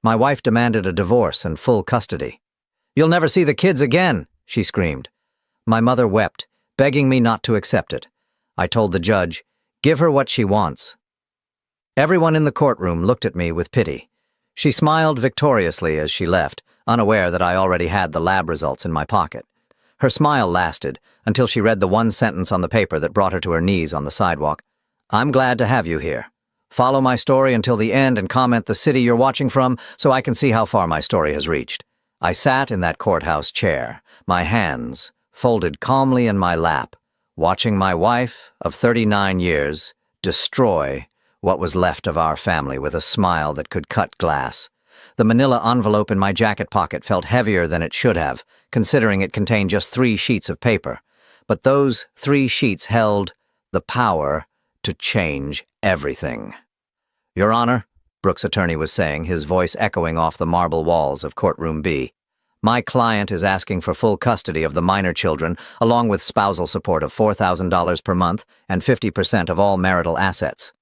My wife demanded a divorce and full custody. "You'll never see the kids again," she screamed. My mother wept, begging me not to accept it. I told the judge, "Give her what she wants." Everyone in the courtroom looked at me with pity. She smiled victoriously as she left, unaware that I already had the lab results in my pocket. Her smile lasted until she read the one sentence on the paper that brought her to her knees on the sidewalk. "I'm glad to have you here. Follow my story until the end and comment the city you're watching from so I can see how far my story has reached." I sat in that courthouse chair, my hands folded calmly in my lap, watching my wife of 39 years destroy what was left of our family with a smile that could cut glass. The manila envelope in my jacket pocket felt heavier than it should have, considering it contained just 3 sheets of paper. But those 3 sheets held the power to change everything. "Your Honor," Brooks' attorney was saying, his voice echoing off the marble walls of courtroom B, "my client is asking for full custody of the minor children, along with spousal support of $4,000 per month and 50% of all marital assets."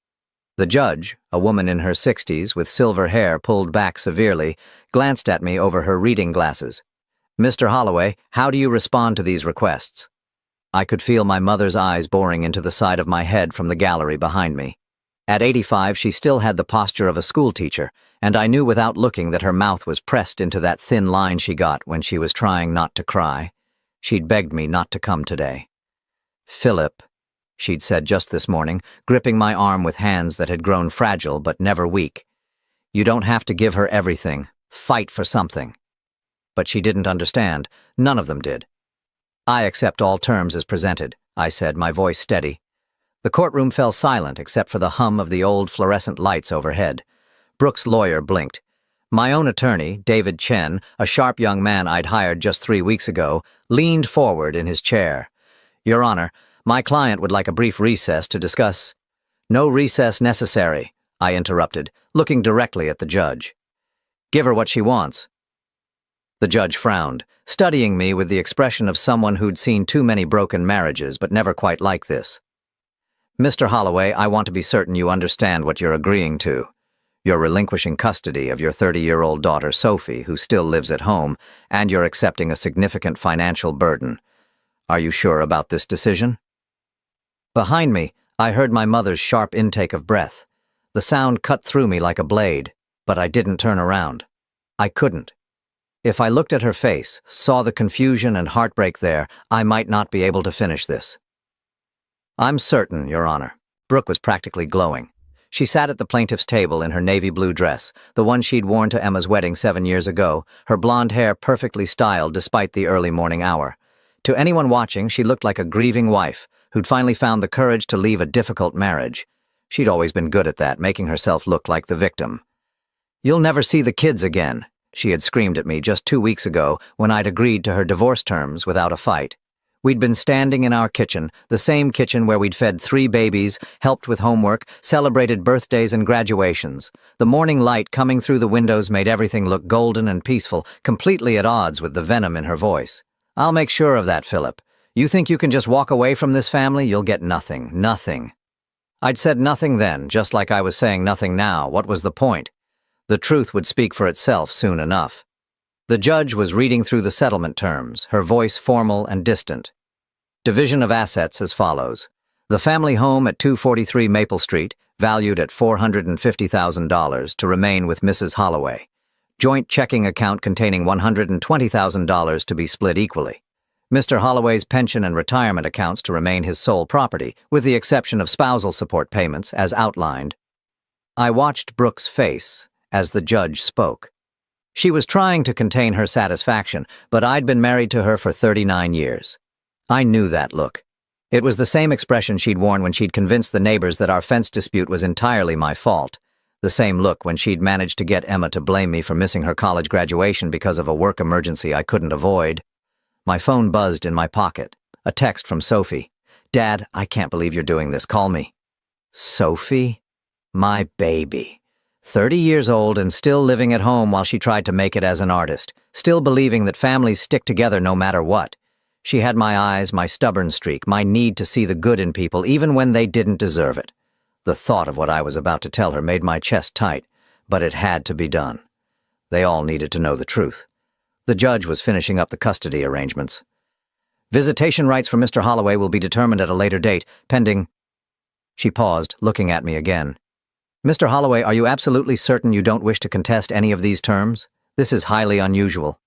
The judge, a woman in her 60s with silver hair pulled back severely, glanced at me over her reading glasses. "Mr. Holloway, how do you respond to these requests?" I could feel my mother's eyes boring into the side of my head from the gallery behind me. At 85, she still had the posture of a schoolteacher, and I knew without looking that her mouth was pressed into that thin line she got when she was trying not to cry. She'd begged me not to come today. "Philip," she'd said just this morning, gripping my arm with hands that had grown fragile but never weak. "You don't have to give her everything. Fight for something." But she didn't understand. None of them did. "I accept all terms as presented," I said, my voice steady. The courtroom fell silent except for the hum of the old fluorescent lights overhead. Brooks' lawyer blinked. My own attorney, David Chen, a sharp young man I'd hired just 3 weeks ago, leaned forward in his chair. "Your Honor, my client would like a brief recess to discuss—" "No recess necessary," I interrupted, looking directly at the judge. "Give her what she wants." The judge frowned, studying me with the expression of someone who'd seen too many broken marriages but never quite like this. "Mr. Holloway, I want to be certain you understand what you're agreeing to. You're relinquishing custody of your 30-year-old daughter, Sophie, who still lives at home, and you're accepting a significant financial burden. Are you sure about this decision?" Behind me, I heard my mother's sharp intake of breath. The sound cut through me like a blade, but I didn't turn around. I couldn't. If I looked at her face, saw the confusion and heartbreak there, I might not be able to finish this. "I'm certain, Your Honor." Brooke was practically glowing. She sat at the plaintiff's table in her navy blue dress, the one she'd worn to Emma's wedding 7 years ago, her blonde hair perfectly styled despite the early morning hour. To anyone watching, she looked like a grieving wife who'd finally found the courage to leave a difficult marriage. She'd always been good at that, making herself look like the victim. "You'll never see the kids again," she had screamed at me just 2 weeks ago when I'd agreed to her divorce terms without a fight. We'd been standing in our kitchen, the same kitchen where we'd fed 3 babies, helped with homework, celebrated birthdays and graduations. The morning light coming through the windows made everything look golden and peaceful, completely at odds with the venom in her voice. "I'll make sure of that, Philip. You think you can just walk away from this family? You'll get nothing, nothing." I'd said nothing then, just like I was saying nothing now. What was the point? The truth would speak for itself soon enough. The judge was reading through the settlement terms, her voice formal and distant. Division of assets as follows. The family home at 243 Maple Street, valued at $450,000, to remain with Mrs. Holloway. Joint checking account containing $120,000 to be split equally. Mr. Holloway's pension and retirement accounts to remain his sole property, with the exception of spousal support payments as outlined. I watched Brooke's face as the judge spoke. She was trying to contain her satisfaction, but I'd been married to her for 39 years. I knew that look. It was the same expression she'd worn when she'd convinced the neighbors that our fence dispute was entirely my fault. The same look when she'd managed to get Emma to blame me for missing her college graduation because of a work emergency I couldn't avoid. My phone buzzed in my pocket. A text from Sophie. "Dad, I can't believe you're doing this. Call me." Sophie? My baby. 30 years old and still living at home while she tried to make it as an artist, still believing that families stick together no matter what. She had my eyes, my stubborn streak, my need to see the good in people even when they didn't deserve it. The thought of what I was about to tell her made my chest tight, but it had to be done. They all needed to know the truth. The judge was finishing up the custody arrangements. Visitation rights for Mr. Holloway will be determined at a later date, pending... She paused, looking at me again. Mr. Holloway, are you absolutely certain you don't wish to contest any of these terms? This is highly unusual.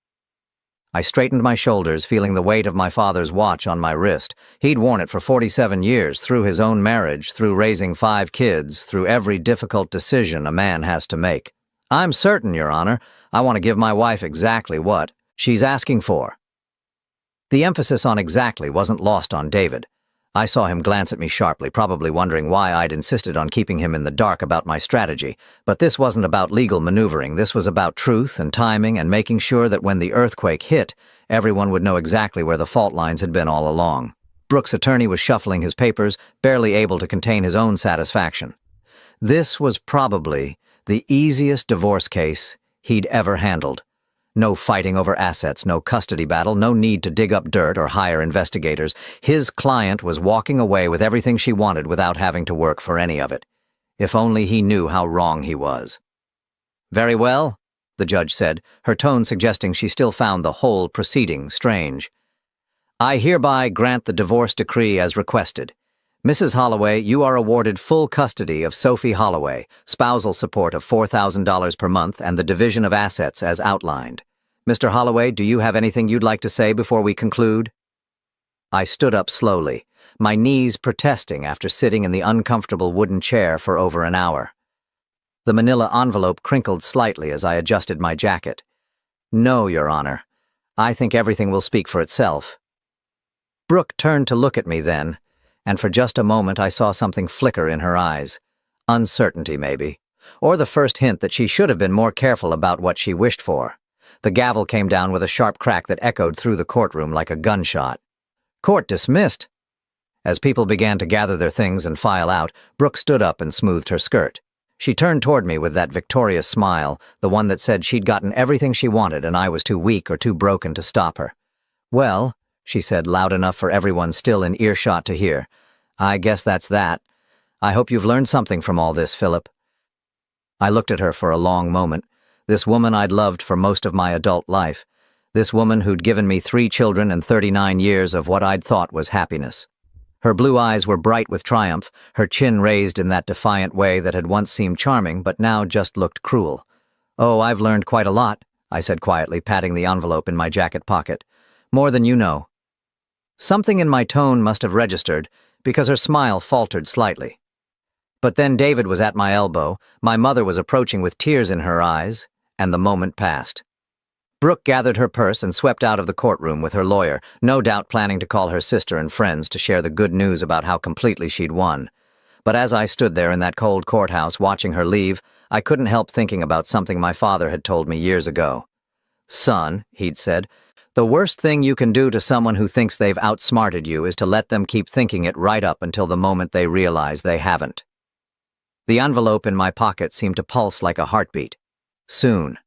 I straightened my shoulders, feeling the weight of my father's watch on my wrist. He'd worn it for 47 years, through his own marriage, through raising 5 kids, through every difficult decision a man has to make. I'm certain, Your Honor. I want to give my wife exactly what she's asking for. The emphasis on exactly wasn't lost on David. I saw him glance at me sharply, probably wondering why I'd insisted on keeping him in the dark about my strategy. But this wasn't about legal maneuvering. This was about truth and timing and making sure that when the earthquake hit, everyone would know exactly where the fault lines had been all along. Brooke's attorney was shuffling his papers, barely able to contain his own satisfaction. This was probably the easiest divorce case he'd ever handled. No fighting over assets, no custody battle, no need to dig up dirt or hire investigators. His client was walking away with everything she wanted without having to work for any of it. If only he knew how wrong he was. Very well, the judge said, her tone suggesting she still found the whole proceeding strange. I hereby grant the divorce decree as requested. Mrs. Holloway, you are awarded full custody of Sophie Holloway, spousal support of $4,000 per month, and the division of assets as outlined. Mr. Holloway, do you have anything you'd like to say before we conclude? I stood up slowly, my knees protesting after sitting in the uncomfortable wooden chair for over an hour. The manila envelope crinkled slightly as I adjusted my jacket. No, Your Honor. I think everything will speak for itself. Brooke turned to look at me then, and for just a moment I saw something flicker in her eyes. Uncertainty, maybe. Or the first hint that she should have been more careful about what she wished for. The gavel came down with a sharp crack that echoed through the courtroom like a gunshot. Court dismissed. As people began to gather their things and file out, Brooke stood up and smoothed her skirt. She turned toward me with that victorious smile, the one that said she'd gotten everything she wanted and I was too weak or too broken to stop her. Well, she said, loud enough for everyone still in earshot to hear, I guess that's that. I hope you've learned something from all this, Philip. I looked at her for a long moment. This woman I'd loved for most of my adult life. This woman who'd given me 3 children and 39 years of what I'd thought was happiness. Her blue eyes were bright with triumph, her chin raised in that defiant way that had once seemed charming but now just looked cruel. Oh, I've learned quite a lot, I said quietly, patting the envelope in my jacket pocket. More than you know. Something in my tone must have registered, because her smile faltered slightly. But then David was at my elbow, my mother was approaching with tears in her eyes, and the moment passed. Brooke gathered her purse and swept out of the courtroom with her lawyer, no doubt planning to call her sister and friends to share the good news about how completely she'd won. But as I stood there in that cold courthouse watching her leave, I couldn't help thinking about something my father had told me years ago. Son, he'd said, the worst thing you can do to someone who thinks they've outsmarted you is to let them keep thinking it right up until the moment they realize they haven't. The envelope in my pocket seemed to pulse like a heartbeat. Soon.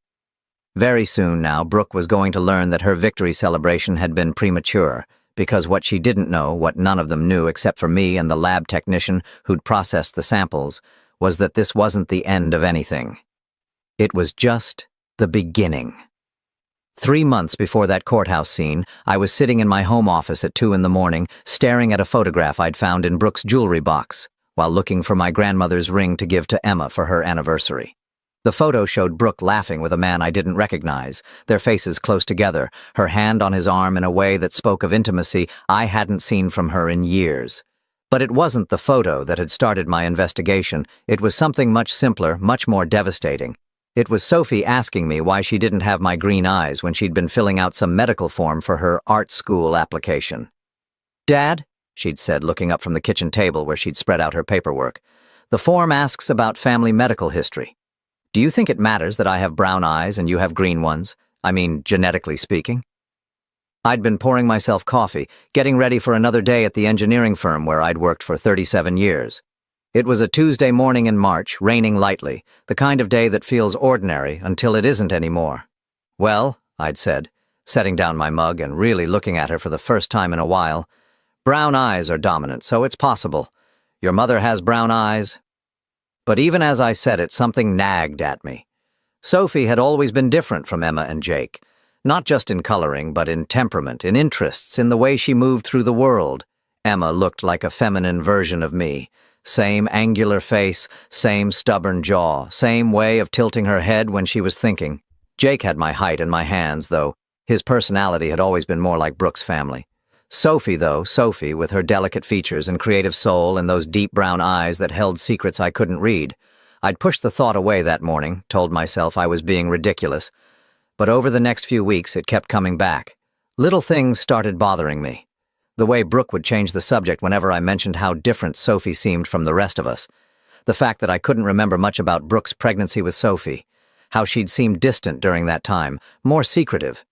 Very soon now, Brooke was going to learn that her victory celebration had been premature, because what she didn't know, what none of them knew except for me and the lab technician who'd processed the samples, was that this wasn't the end of anything. It was just the beginning. 3 months before that courthouse scene, I was sitting in my home office at 2 a.m, staring at a photograph I'd found in Brooke's jewelry box, while looking for my grandmother's ring to give to Emma for her anniversary. The photo showed Brooke laughing with a man I didn't recognize, their faces close together, her hand on his arm in a way that spoke of intimacy I hadn't seen from her in years. But it wasn't the photo that had started my investigation. It was something much simpler, much more devastating. It was Sophie asking me why she didn't have my green eyes when she'd been filling out some medical form for her art school application. Dad, she'd said, looking up from the kitchen table where she'd spread out her paperwork, the form asks about family medical history. Do you think it matters that I have brown eyes and you have green ones? I mean, genetically speaking? I'd been pouring myself coffee, getting ready for another day at the engineering firm where I'd worked for 37 years. It was a Tuesday morning in March, raining lightly, the kind of day that feels ordinary until it isn't anymore. Well, I'd said, setting down my mug and really looking at her for the first time in a while, brown eyes are dominant, so it's possible. Your mother has brown eyes. But even as I said it, something nagged at me. Sophie had always been different from Emma and Jake, not just in coloring, but in temperament, in interests, in the way she moved through the world. Emma looked like a feminine version of me. Same angular face, same stubborn jaw, same way of tilting her head when she was thinking. Jake had my height and my hands, though his personality had always been more like Brooke's family. Sophie, with her delicate features and creative soul and those deep brown eyes that held secrets I couldn't read. I'd pushed the thought away that morning, told myself I was being ridiculous. But over the next few weeks, it kept coming back. Little things started bothering me. The way Brooke would change the subject whenever I mentioned how different Sophie seemed from the rest of us. The fact that I couldn't remember much about Brooke's pregnancy with Sophie. How she'd seemed distant during that time, more secretive.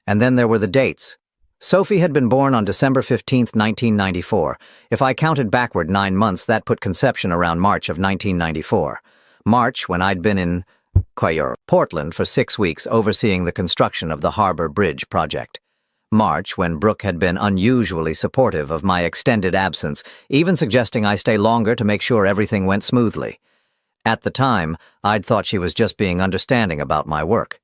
And then there were the dates. Sophie had been born on December 15, 1994. If I counted backward 9 months, that put conception around March of 1994. March, when I'd been in Portland for 6 weeks overseeing the construction of the Harbor Bridge project. March, when Brooke had been unusually supportive of my extended absence, even suggesting I stay longer to make sure everything went smoothly. At the time, I'd thought she was just being understanding about my work.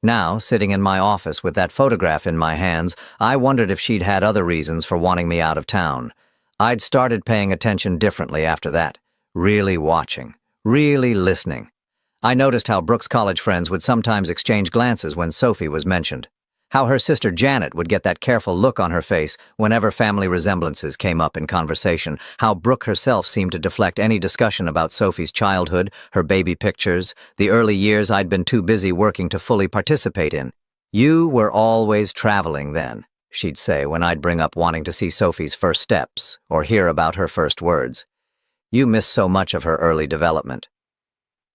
Now, sitting in my office with that photograph in my hands, I wondered if she'd had other reasons for wanting me out of town. I'd started paying attention differently after that, really watching, really listening. I noticed how Brooke's college friends would sometimes exchange glances when Sophie was mentioned. How her sister Janet would get that careful look on her face whenever family resemblances came up in conversation. How Brooke herself seemed to deflect any discussion about Sophie's childhood, her baby pictures, the early years I'd been too busy working to fully participate in. "You were always traveling then," she'd say when I'd bring up wanting to see Sophie's first steps or hear about her first words. "You missed so much of her early development."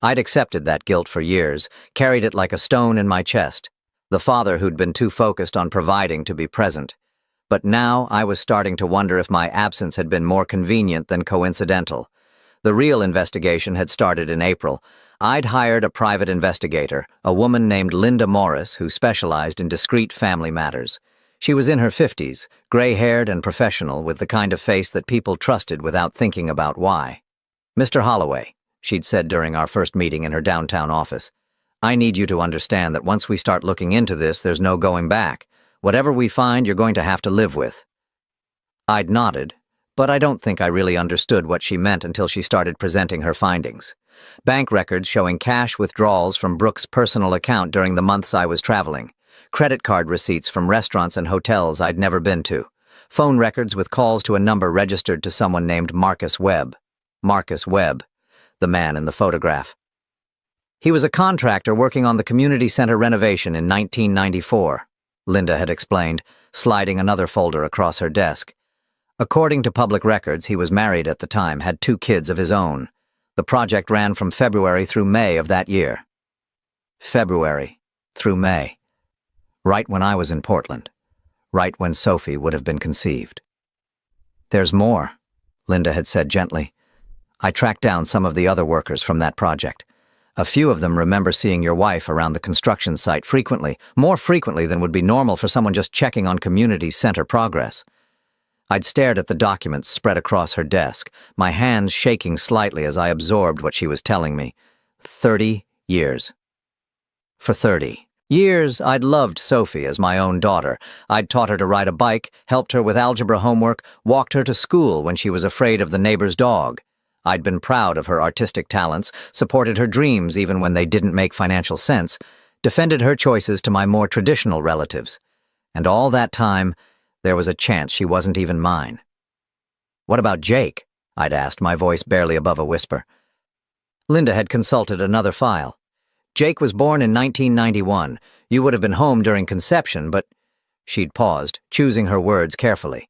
I'd accepted that guilt for years, carried it like a stone in my chest. The father who'd been too focused on providing to be present. But now I was starting to wonder if my absence had been more convenient than coincidental. The real investigation had started in April. I'd hired a private investigator, a woman named Linda Morris, who specialized in discreet family matters. She was in her 50s, gray-haired and professional, with the kind of face that people trusted without thinking about why. "Mr. Holloway," she'd said during our first meeting in her downtown office, "I need you to understand that once we start looking into this, there's no going back. Whatever we find, you're going to have to live with." I'd nodded, but I don't think I really understood what she meant until she started presenting her findings. Bank records showing cash withdrawals from Brooke's personal account during the months I was traveling. Credit card receipts from restaurants and hotels I'd never been to. Phone records with calls to a number registered to someone named Marcus Webb. Marcus Webb, the man in the photograph. He was a contractor working on the community center renovation in 1994, Linda had explained, sliding another folder across her desk. According to public records, he was married at the time, had 2 kids of his own. The project ran from February through May of that year. February through May. Right when I was in Portland. Right when Sophie would have been conceived. "There's more," Linda had said gently. "I tracked down some of the other workers from that project. A few of them remember seeing your wife around the construction site frequently, more frequently than would be normal for someone just checking on community center progress." I'd stared at the documents spread across her desk, my hands shaking slightly as I absorbed what she was telling me. 30 years. For 30 years, I'd loved Sophie as my own daughter. I'd taught her to ride a bike, helped her with algebra homework, walked her to school when she was afraid of the neighbor's dog. I'd been proud of her artistic talents, supported her dreams even when they didn't make financial sense, defended her choices to my more traditional relatives. And all that time, there was a chance she wasn't even mine. "What about Jake?" I'd asked, my voice barely above a whisper. Linda had consulted another file. "Jake was born in 1991. You would have been home during conception, but—" She'd paused, choosing her words carefully.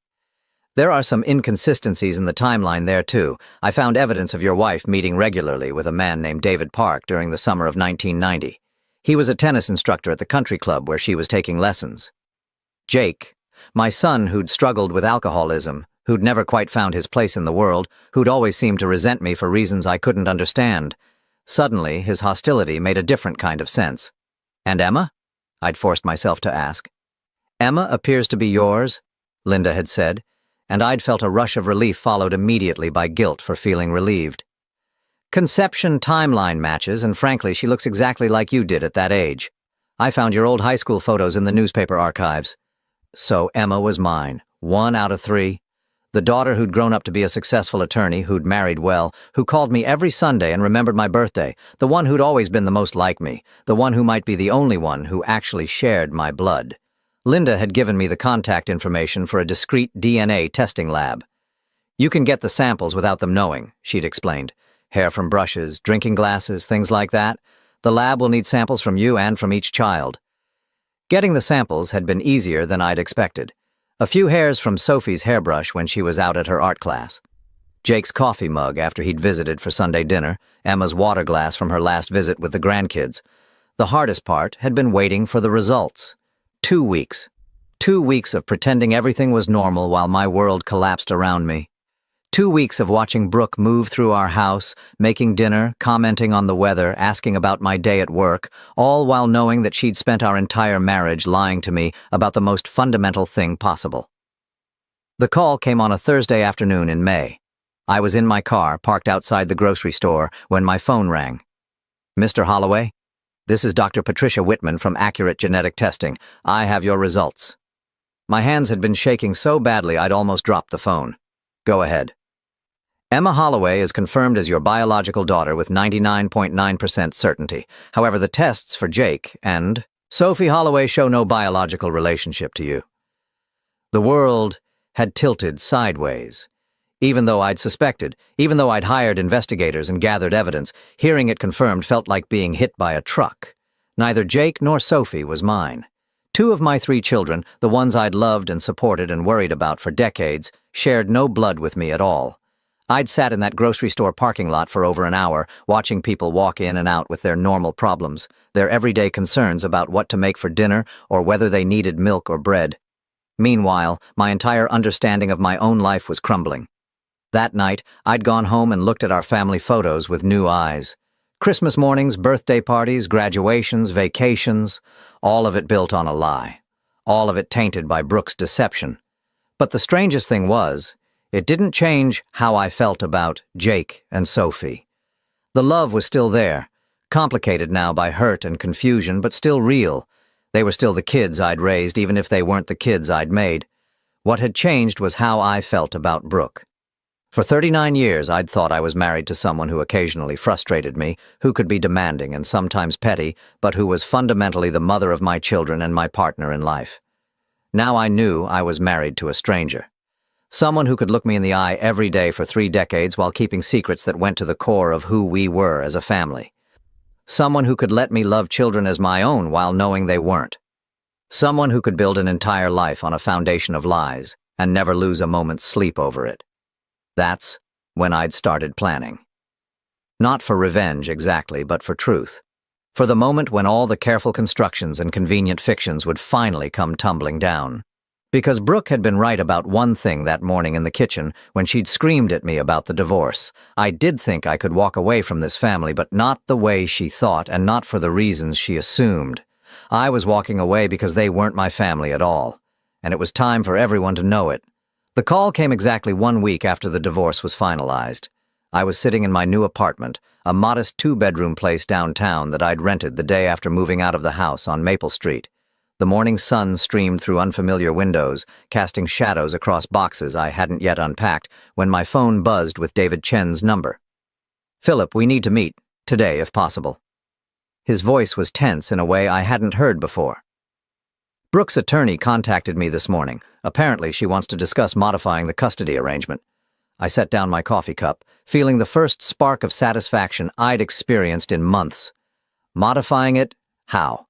"There are some inconsistencies in the timeline there, too. I found evidence of your wife meeting regularly with a man named David Park during the summer of 1990. He was a tennis instructor at the country club where she was taking lessons. Jake, my son who'd struggled with alcoholism, who'd never quite found his place in the world, who'd always seemed to resent me for reasons I couldn't understand. Suddenly, his hostility made a different kind of sense. And Emma?" I'd forced myself to ask. "Emma appears to be yours," Linda had said, and I'd felt a rush of relief followed immediately by guilt for feeling relieved. Conception timeline matches, and frankly, she looks exactly like you did at that age. I found your old high school photos in the newspaper archives. So Emma was mine, 1 out of 3. The daughter who'd grown up to be a successful attorney, who'd married well, who called me every Sunday and remembered my birthday, the one who'd always been the most like me, the one who might be the only one who actually shared my blood. Linda had given me the contact information for a discreet DNA testing lab. You can get the samples without them knowing, she'd explained. Hair from brushes, drinking glasses, things like that. The lab will need samples from you and from each child. Getting the samples had been easier than I'd expected. A few hairs from Sophie's hairbrush when she was out at her art class. Jake's coffee mug after he'd visited for Sunday dinner, Emma's water glass from her last visit with the grandkids. The hardest part had been waiting for the results. 2 weeks. 2 weeks of pretending everything was normal while my world collapsed around me. 2 weeks of watching Brooke move through our house, making dinner, commenting on the weather, asking about my day at work, all while knowing that she'd spent our entire marriage lying to me about the most fundamental thing possible. The call came on a Thursday afternoon in May. I was in my car, parked outside the grocery store, when my phone rang. Mr. Holloway? This is Dr. Patricia Whitman from Accurate Genetic Testing. I have your results. My hands had been shaking so badly I'd almost dropped the phone. Go ahead. Emma Holloway is confirmed as your biological daughter with 99.9% certainty. However, the tests for Jake and Sophie Holloway show no biological relationship to you. The world had tilted sideways. Even though I'd suspected, even though I'd hired investigators and gathered evidence, hearing it confirmed felt like being hit by a truck. Neither Jake nor Sophie was mine. 2 of my 3 children, the ones I'd loved and supported and worried about for decades, shared no blood with me at all. I'd sat in that grocery store parking lot for over an hour, watching people walk in and out with their normal problems, their everyday concerns about what to make for dinner or whether they needed milk or bread. Meanwhile, my entire understanding of my own life was crumbling. That night, I'd gone home and looked at our family photos with new eyes. Christmas mornings, birthday parties, graduations, vacations, all of it built on a lie. All of it tainted by Brooke's deception. But the strangest thing was, it didn't change how I felt about Jake and Sophie. The love was still there, complicated now by hurt and confusion, but still real. They were still the kids I'd raised, even if they weren't the kids I'd made. What had changed was how I felt about Brooke. For 39 years, I'd thought I was married to someone who occasionally frustrated me, who could be demanding and sometimes petty, but who was fundamentally the mother of my children and my partner in life. Now I knew I was married to a stranger. Someone who could look me in the eye every day for 3 decades while keeping secrets that went to the core of who we were as a family. Someone who could let me love children as my own while knowing they weren't. Someone who could build an entire life on a foundation of lies and never lose a moment's sleep over it. That's when I'd started planning. Not for revenge exactly, but for truth. For the moment when all the careful constructions and convenient fictions would finally come tumbling down. Because Brooke had been right about one thing that morning in the kitchen when she'd screamed at me about the divorce. I did think I could walk away from this family, but not the way she thought and not for the reasons she assumed. I was walking away because they weren't my family at all. And it was time for everyone to know it. The call came exactly 1 week after the divorce was finalized. I was sitting in my new apartment, a modest 2-bedroom place downtown that I'd rented the day after moving out of the house on Maple Street. The morning sun streamed through unfamiliar windows, casting shadows across boxes I hadn't yet unpacked, when my phone buzzed with David Chen's number. "Philip, we need to meet, today if possible." His voice was tense in a way I hadn't heard before. "Brooke's attorney contacted me this morning. Apparently she wants to discuss modifying the custody arrangement." I set down my coffee cup, feeling the first spark of satisfaction I'd experienced in months. Modifying it? How?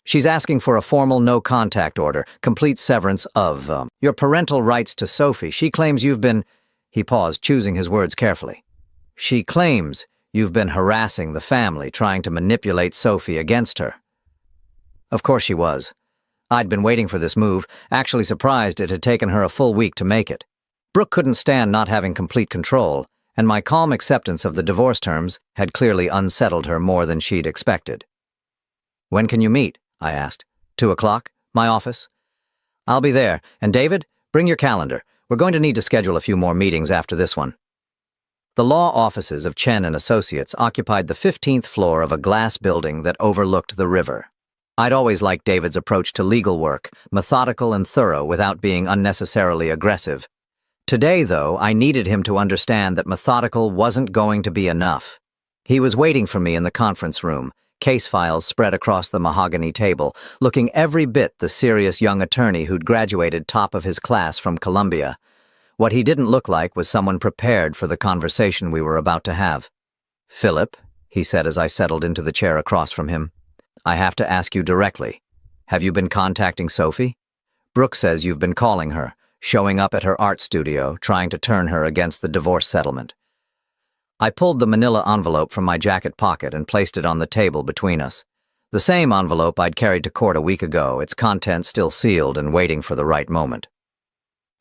"She's asking for a formal no-contact order, complete severance of, your parental rights to Sophie. She claims you've been—" He paused, choosing his words carefully. "She claims you've been harassing the family, trying to manipulate Sophie against her." Of course she was. I'd been waiting for this move, actually surprised it had taken her a full week to make it. Brooke couldn't stand not having complete control, and my calm acceptance of the divorce terms had clearly unsettled her more than she'd expected. "When can you meet?" I asked. 2 o'clock? My office? "I'll be there. And David, bring your calendar. We're going to need to schedule a few more meetings after this one." The law offices of Chen and Associates occupied the 15th floor of a glass building that overlooked the river. I'd always liked David's approach to legal work, methodical and thorough without being unnecessarily aggressive. Today, though, I needed him to understand that methodical wasn't going to be enough. He was waiting for me in the conference room, case files spread across the mahogany table, looking every bit the serious young attorney who'd graduated top of his class from Columbia. What he didn't look like was someone prepared for the conversation we were about to have. "Philip," he said as I settled into the chair across from him, "I have to ask you directly. Have you been contacting Sophie? Brooke says you've been calling her, showing up at her art studio, trying to turn her against the divorce settlement." I pulled the manila envelope from my jacket pocket and placed it on the table between us. The same envelope I'd carried to court a week ago, its contents still sealed and waiting for the right moment.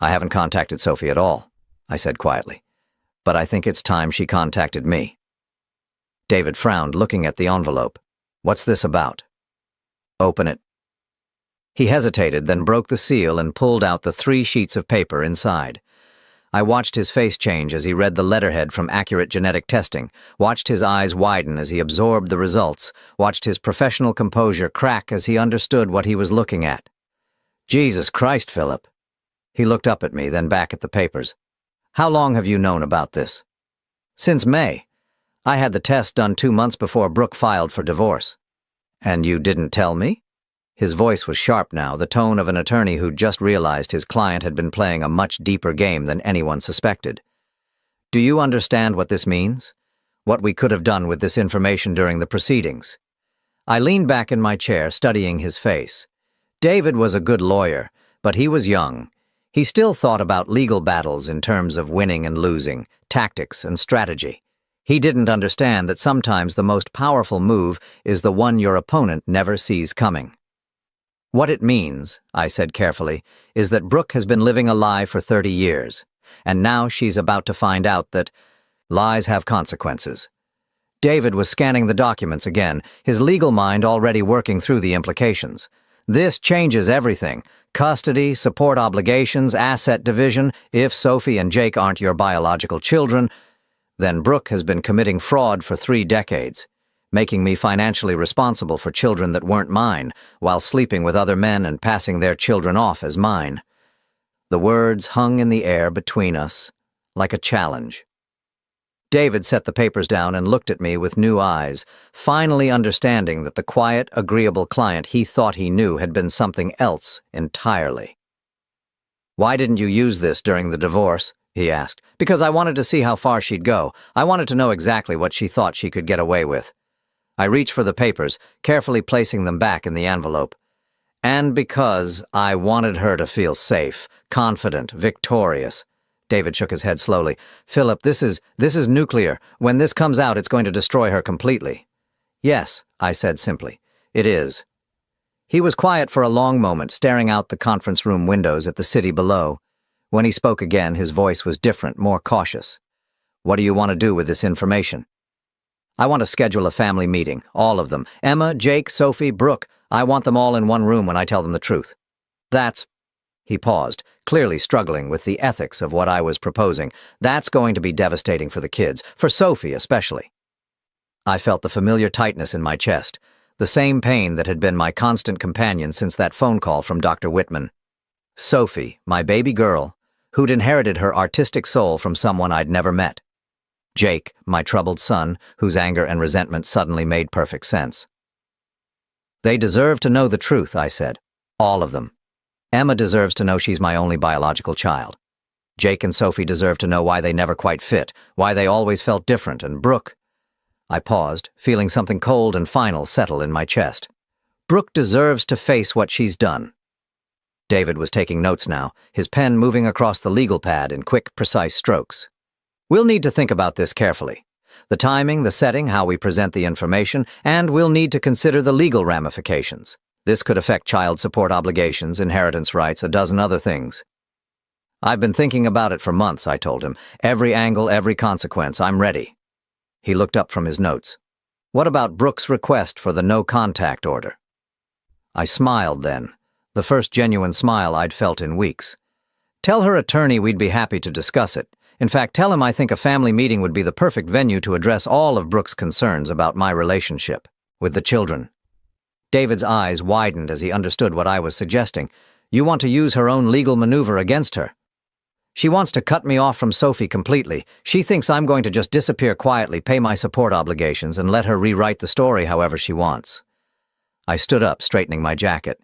"I haven't contacted Sophie at all," I said quietly, "but I think it's time she contacted me." David frowned, looking at the envelope. "What's this about?" "Open it." He hesitated, then broke the seal and pulled out the 3 sheets of paper inside. I watched his face change as he read the letterhead from Accurate Genetic Testing, watched his eyes widen as he absorbed the results, watched his professional composure crack as he understood what he was looking at. "Jesus Christ, Philip." He looked up at me, then back at the papers. "How long have you known about this?" "Since May. I had the test done 2 months before Brooke filed for divorce." "And you didn't tell me?" His voice was sharp now, the tone of an attorney who'd just realized his client had been playing a much deeper game than anyone suspected. "Do you understand what this means? What we could have done with this information during the proceedings?" I leaned back in my chair, studying his face. David was a good lawyer, but he was young. He still thought about legal battles in terms of winning and losing, tactics and strategy. He didn't understand that sometimes the most powerful move is the one your opponent never sees coming. "What it means," I said carefully, "is that Brooke has been living a lie for 30 years, and now she's about to find out that lies have consequences." David was scanning the documents again, his legal mind already working through the implications. "This changes everything. Custody, support obligations, asset division. If Sophie and Jake aren't your biological children, then Brooke has been committing fraud for 3 decades, making me financially responsible for children that weren't mine, while sleeping with other men and passing their children off as mine." The words hung in the air between us, like a challenge. David set the papers down and looked at me with new eyes, finally understanding that the quiet, agreeable client he thought he knew had been something else entirely. "Why didn't you use this during the divorce?" he asked. "Because I wanted to see how far she'd go. I wanted to know exactly what she thought she could get away with." I reached for the papers, carefully placing them back in the envelope. "And because I wanted her to feel safe, confident, victorious." David shook his head slowly. "Philip, this is nuclear. When this comes out, it's going to destroy her completely." "Yes," I said simply. "It is." He was quiet for a long moment, staring out the conference room windows at the city below. When he spoke again, his voice was different, more cautious. "What do you want to do with this information?" "I want to schedule a family meeting, all of them. Emma, Jake, Sophie, Brooke. I want them all in one room when I tell them the truth." "That's—" He paused, clearly struggling with the ethics of what I was proposing. "That's going to be devastating for the kids, for Sophie especially." I felt the familiar tightness in my chest, the same pain that had been my constant companion since that phone call from Dr. Whitman. Sophie, my baby girl, who'd inherited her artistic soul from someone I'd never met. Jake, my troubled son, whose anger and resentment suddenly made perfect sense. "They deserve to know the truth," I said. "All of them. Emma deserves to know she's my only biological child. Jake and Sophie deserve to know why they never quite fit, why they always felt different, and Brooke—" I paused, feeling something cold and final settle in my chest. "Brooke deserves to face what she's done." David was taking notes now, his pen moving across the legal pad in quick, precise strokes. "We'll need to think about this carefully. The timing, the setting, how we present the information, and we'll need to consider the legal ramifications. This could affect child support obligations, inheritance rights, a dozen other things." "I've been thinking about it for months," I told him. "Every angle, every consequence. I'm ready." He looked up from his notes. "What about Brooke's request for the no-contact order?" I smiled then, the first genuine smile I'd felt in weeks. "Tell her attorney we'd be happy to discuss it. In fact, tell him I think a family meeting would be the perfect venue to address all of Brooke's concerns about my relationship with the children. David's eyes widened as he understood what I was suggesting. You want to use her own legal maneuver against her. She wants to cut me off from Sophie completely. She thinks I'm going to just disappear quietly, pay my support obligations, and let her rewrite the story however she wants. I stood up, straightening my jacket.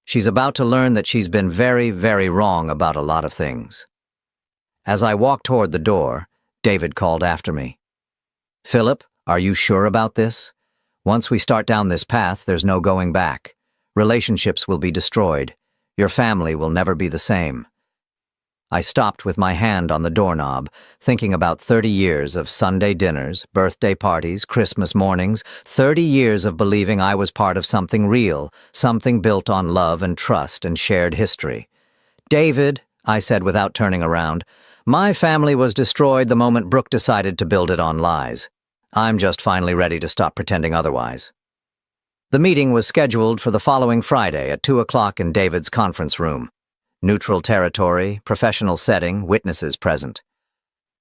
She's about to learn that she's been very, very wrong about a lot of things. As I walked toward the door, David called after me. Philip, are you sure about this? Once we start down this path, there's no going back. Relationships will be destroyed. Your family will never be the same. I stopped with my hand on the doorknob, thinking about 30 years of Sunday dinners, birthday parties, Christmas mornings, 30 years of believing I was part of something real, something built on love and trust and shared history. David, I said without turning around, my family was destroyed the moment Brooke decided to build it on lies. I'm just finally ready to stop pretending otherwise. The meeting was scheduled for the following Friday at 2 o'clock in David's conference room. Neutral territory, professional setting, witnesses present.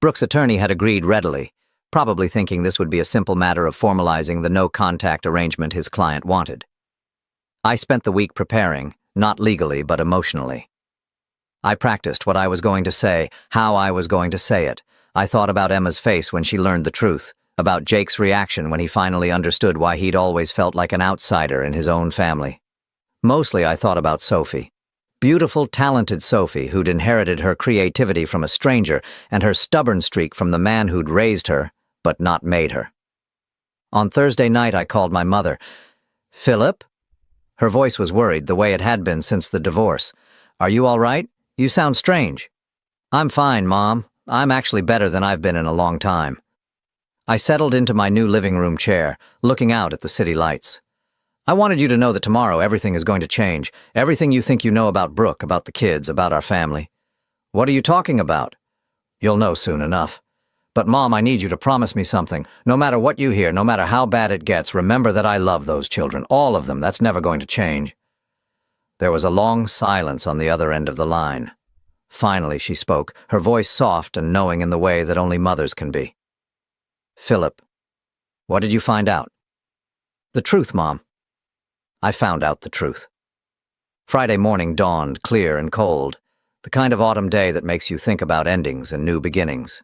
Brooke's attorney had agreed readily, probably thinking this would be a simple matter of formalizing the no-contact arrangement his client wanted. I spent the week preparing, not legally but emotionally. I practiced what I was going to say, how I was going to say it. I thought about Emma's face when she learned the truth, about Jake's reaction when he finally understood why he'd always felt like an outsider in his own family. Mostly I thought about Sophie. Beautiful, talented Sophie, who'd inherited her creativity from a stranger and her stubborn streak from the man who'd raised her, but not made her. On Thursday night, I called my mother. Philip? Her voice was worried, the way it had been since the divorce. Are you all right? You sound strange. I'm fine, Mom. I'm actually better than I've been in a long time. I settled into my new living room chair, looking out at the city lights. I wanted you to know that tomorrow everything is going to change. Everything you think you know about Brooke, about the kids, about our family. What are you talking about? You'll know soon enough. But Mom, I need you to promise me something. No matter what you hear, no matter how bad it gets, remember that I love those children, all of them. That's never going to change. There was a long silence on the other end of the line. Finally, she spoke, her voice soft and knowing in the way that only mothers can be. Philip, what did you find out? The truth, Mom. I found out the truth. Friday morning dawned, clear and cold, the kind of autumn day that makes you think about endings and new beginnings.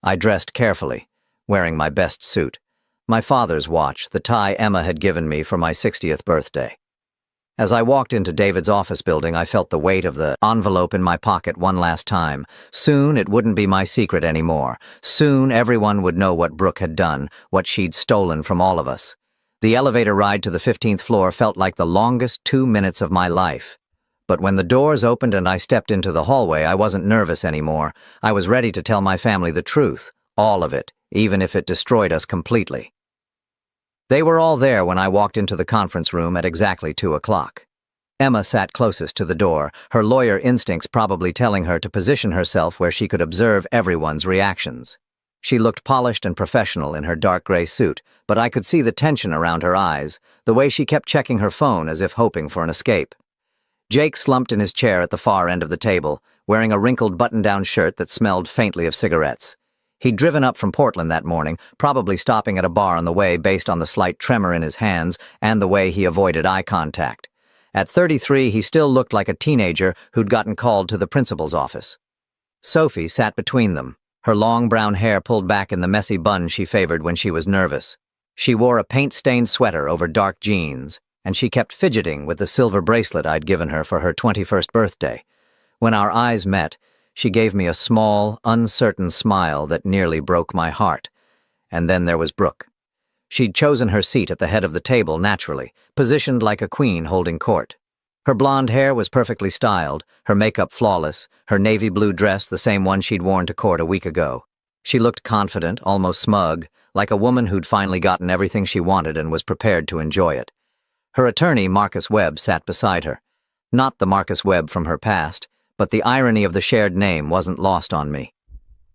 I dressed carefully, wearing my best suit, my father's watch, the tie Emma had given me for my 60th birthday. As I walked into David's office building, I felt the weight of the envelope in my pocket one last time. Soon it wouldn't be my secret anymore. Soon everyone would know what Brooke had done, what she'd stolen from all of us. The elevator ride to the 15th floor felt like the longest 2 minutes of my life. But when the doors opened and I stepped into the hallway, I wasn't nervous anymore. I was ready to tell my family the truth, all of it, even if it destroyed us completely. They were all there when I walked into the conference room at exactly 2 o'clock. Emma sat closest to the door, her lawyer instincts probably telling her to position herself where she could observe everyone's reactions. She looked polished and professional in her dark gray suit, but I could see the tension around her eyes, the way she kept checking her phone as if hoping for an escape. Jake slumped in his chair at the far end of the table, wearing a wrinkled button-down shirt that smelled faintly of cigarettes. He'd driven up from Portland that morning, probably stopping at a bar on the way based on the slight tremor in his hands and the way he avoided eye contact. At 33, he still looked like a teenager who'd gotten called to the principal's office. Sophie sat between them, her long brown hair pulled back in the messy bun she favored when she was nervous. She wore a paint-stained sweater over dark jeans, and she kept fidgeting with the silver bracelet I'd given her for her 21st birthday. When our eyes met, she gave me a small, uncertain smile that nearly broke my heart. And then there was Brooke. She'd chosen her seat at the head of the table naturally, positioned like a queen holding court. Her blonde hair was perfectly styled, her makeup flawless, her navy blue dress the same one she'd worn to court a week ago. She looked confident, almost smug, like a woman who'd finally gotten everything she wanted and was prepared to enjoy it. Her attorney, Marcus Webb, sat beside her. Not the Marcus Webb from her past, but the irony of the shared name wasn't lost on me.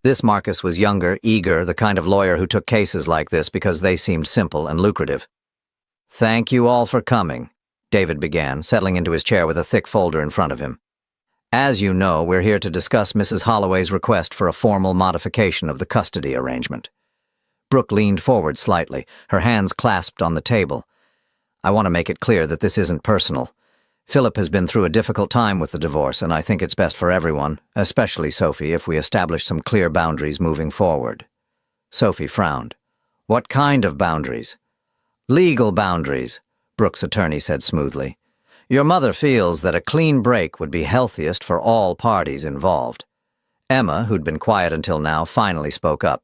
This Marcus was younger, eager, the kind of lawyer who took cases like this because they seemed simple and lucrative. "Thank you all for coming," David began, settling into his chair with a thick folder in front of him. As you know, we're here to discuss Mrs. Holloway's request for a formal modification of the custody arrangement. Brooke leaned forward slightly, her hands clasped on the table. I want to make it clear that this isn't personal. Philip has been through a difficult time with the divorce, and I think it's best for everyone, especially Sophie, if we establish some clear boundaries moving forward. Sophie frowned. What kind of boundaries? Legal boundaries, Brooke's attorney said smoothly. Your mother feels that a clean break would be healthiest for all parties involved. Emma, who'd been quiet until now, finally spoke up.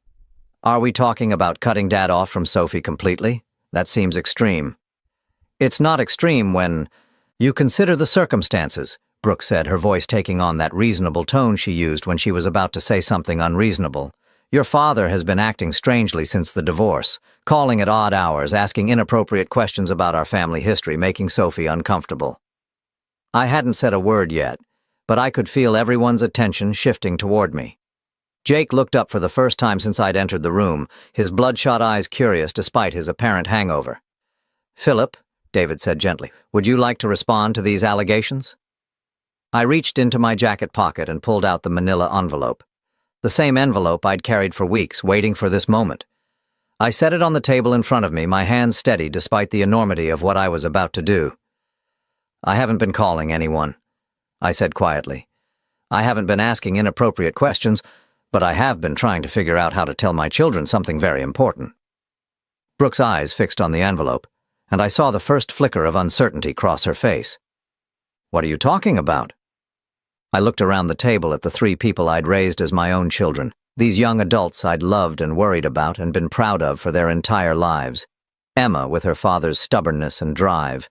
Are we talking about cutting Dad off from Sophie completely? That seems extreme. It's not extreme when you consider the circumstances, Brooke said, her voice taking on that reasonable tone she used when she was about to say something unreasonable. Your father has been acting strangely since the divorce, calling at odd hours, asking inappropriate questions about our family history, making Sophie uncomfortable. I hadn't said a word yet, but I could feel everyone's attention shifting toward me. Jake looked up for the first time since I'd entered the room, his bloodshot eyes curious despite his apparent hangover. Philip, David said gently, would you like to respond to these allegations? I reached into my jacket pocket and pulled out the manila envelope. The same envelope I'd carried for weeks, waiting for this moment. I set it on the table in front of me, my hands steady despite the enormity of what I was about to do. I haven't been calling anyone, I said quietly. I haven't been asking inappropriate questions, but I have been trying to figure out how to tell my children something very important. Brooke's eyes fixed on the envelope, and I saw the first flicker of uncertainty cross her face. What are you talking about? I looked around the table at the three people I'd raised as my own children, these young adults I'd loved and worried about and been proud of for their entire lives. Emma with her father's stubbornness and drive.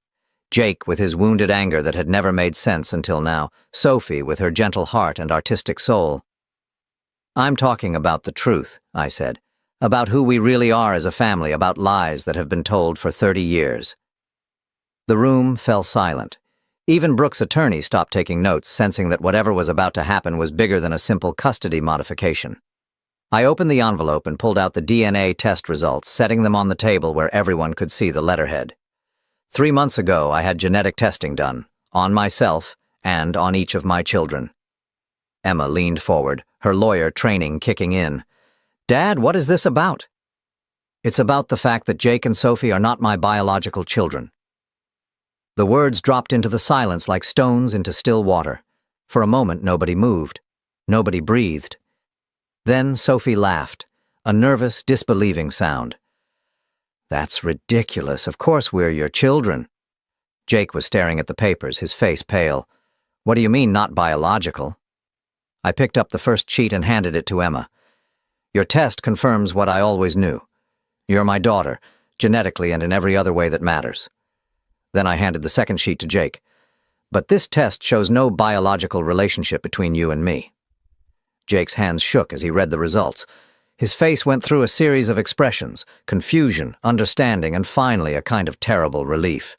Jake with his wounded anger that had never made sense until now. Sophie with her gentle heart and artistic soul. I'm talking about the truth, I said. About who we really are as a family, about lies that have been told for 30 years. The room fell silent. Even Brooke's attorney stopped taking notes, sensing that whatever was about to happen was bigger than a simple custody modification. I opened the envelope and pulled out the DNA test results, setting them on the table where everyone could see the letterhead. 3 months ago, I had genetic testing done, on myself and on each of my children. Emma leaned forward, her lawyer training kicking in. Dad, what is this about? It's about the fact that Jake and Sophie are not my biological children. The words dropped into the silence like stones into still water. For a moment, nobody moved. Nobody breathed. Then Sophie laughed, a nervous, disbelieving sound. That's ridiculous. Of course we're your children. Jake was staring at the papers, his face pale. What do you mean, not biological? I picked up the first sheet and handed it to Emma. Your test confirms what I always knew. You're my daughter, genetically and in every other way that matters. Then I handed the second sheet to Jake. But this test shows no biological relationship between you and me. Jake's hands shook as he read the results. His face went through a series of expressions, confusion, understanding, and finally a kind of terrible relief.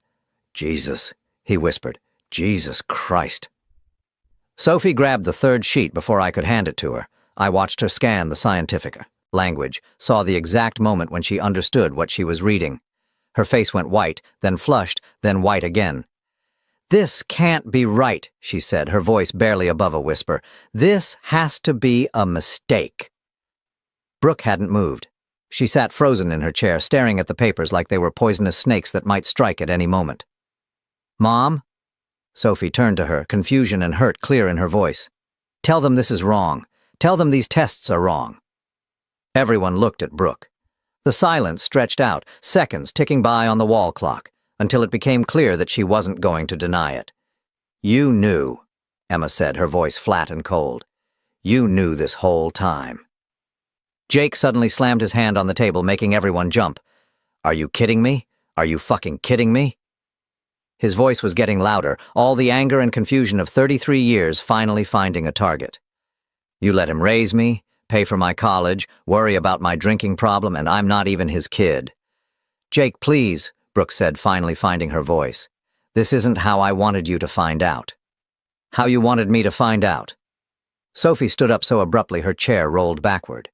Jesus, he whispered. Jesus Christ. Sophie grabbed the third sheet before I could hand it to her. I watched her scan the scientific language, saw the exact moment when she understood what she was reading. Her face went white, then flushed, then white again. This can't be right, she said, her voice barely above a whisper. This has to be a mistake. Brooke hadn't moved. She sat frozen in her chair, staring at the papers like they were poisonous snakes that might strike at any moment. Mom? Sophie turned to her, confusion and hurt clear in her voice. Tell them this is wrong. Tell them these tests are wrong. Everyone looked at Brooke. The silence stretched out, seconds ticking by on the wall clock, until it became clear that she wasn't going to deny it. You knew, Emma said, her voice flat and cold. You knew this whole time. Jake suddenly slammed his hand on the table, making everyone jump. Are you kidding me? Are you fucking kidding me? His voice was getting louder, all the anger and confusion of 33 years finally finding a target. You let him raise me, pay for my college, worry about my drinking problem, and I'm not even his kid. Jake, please, Brooke said, finally finding her voice. This isn't how I wanted you to find out. How you wanted me to find out. Sophie stood up so abruptly her chair rolled backward.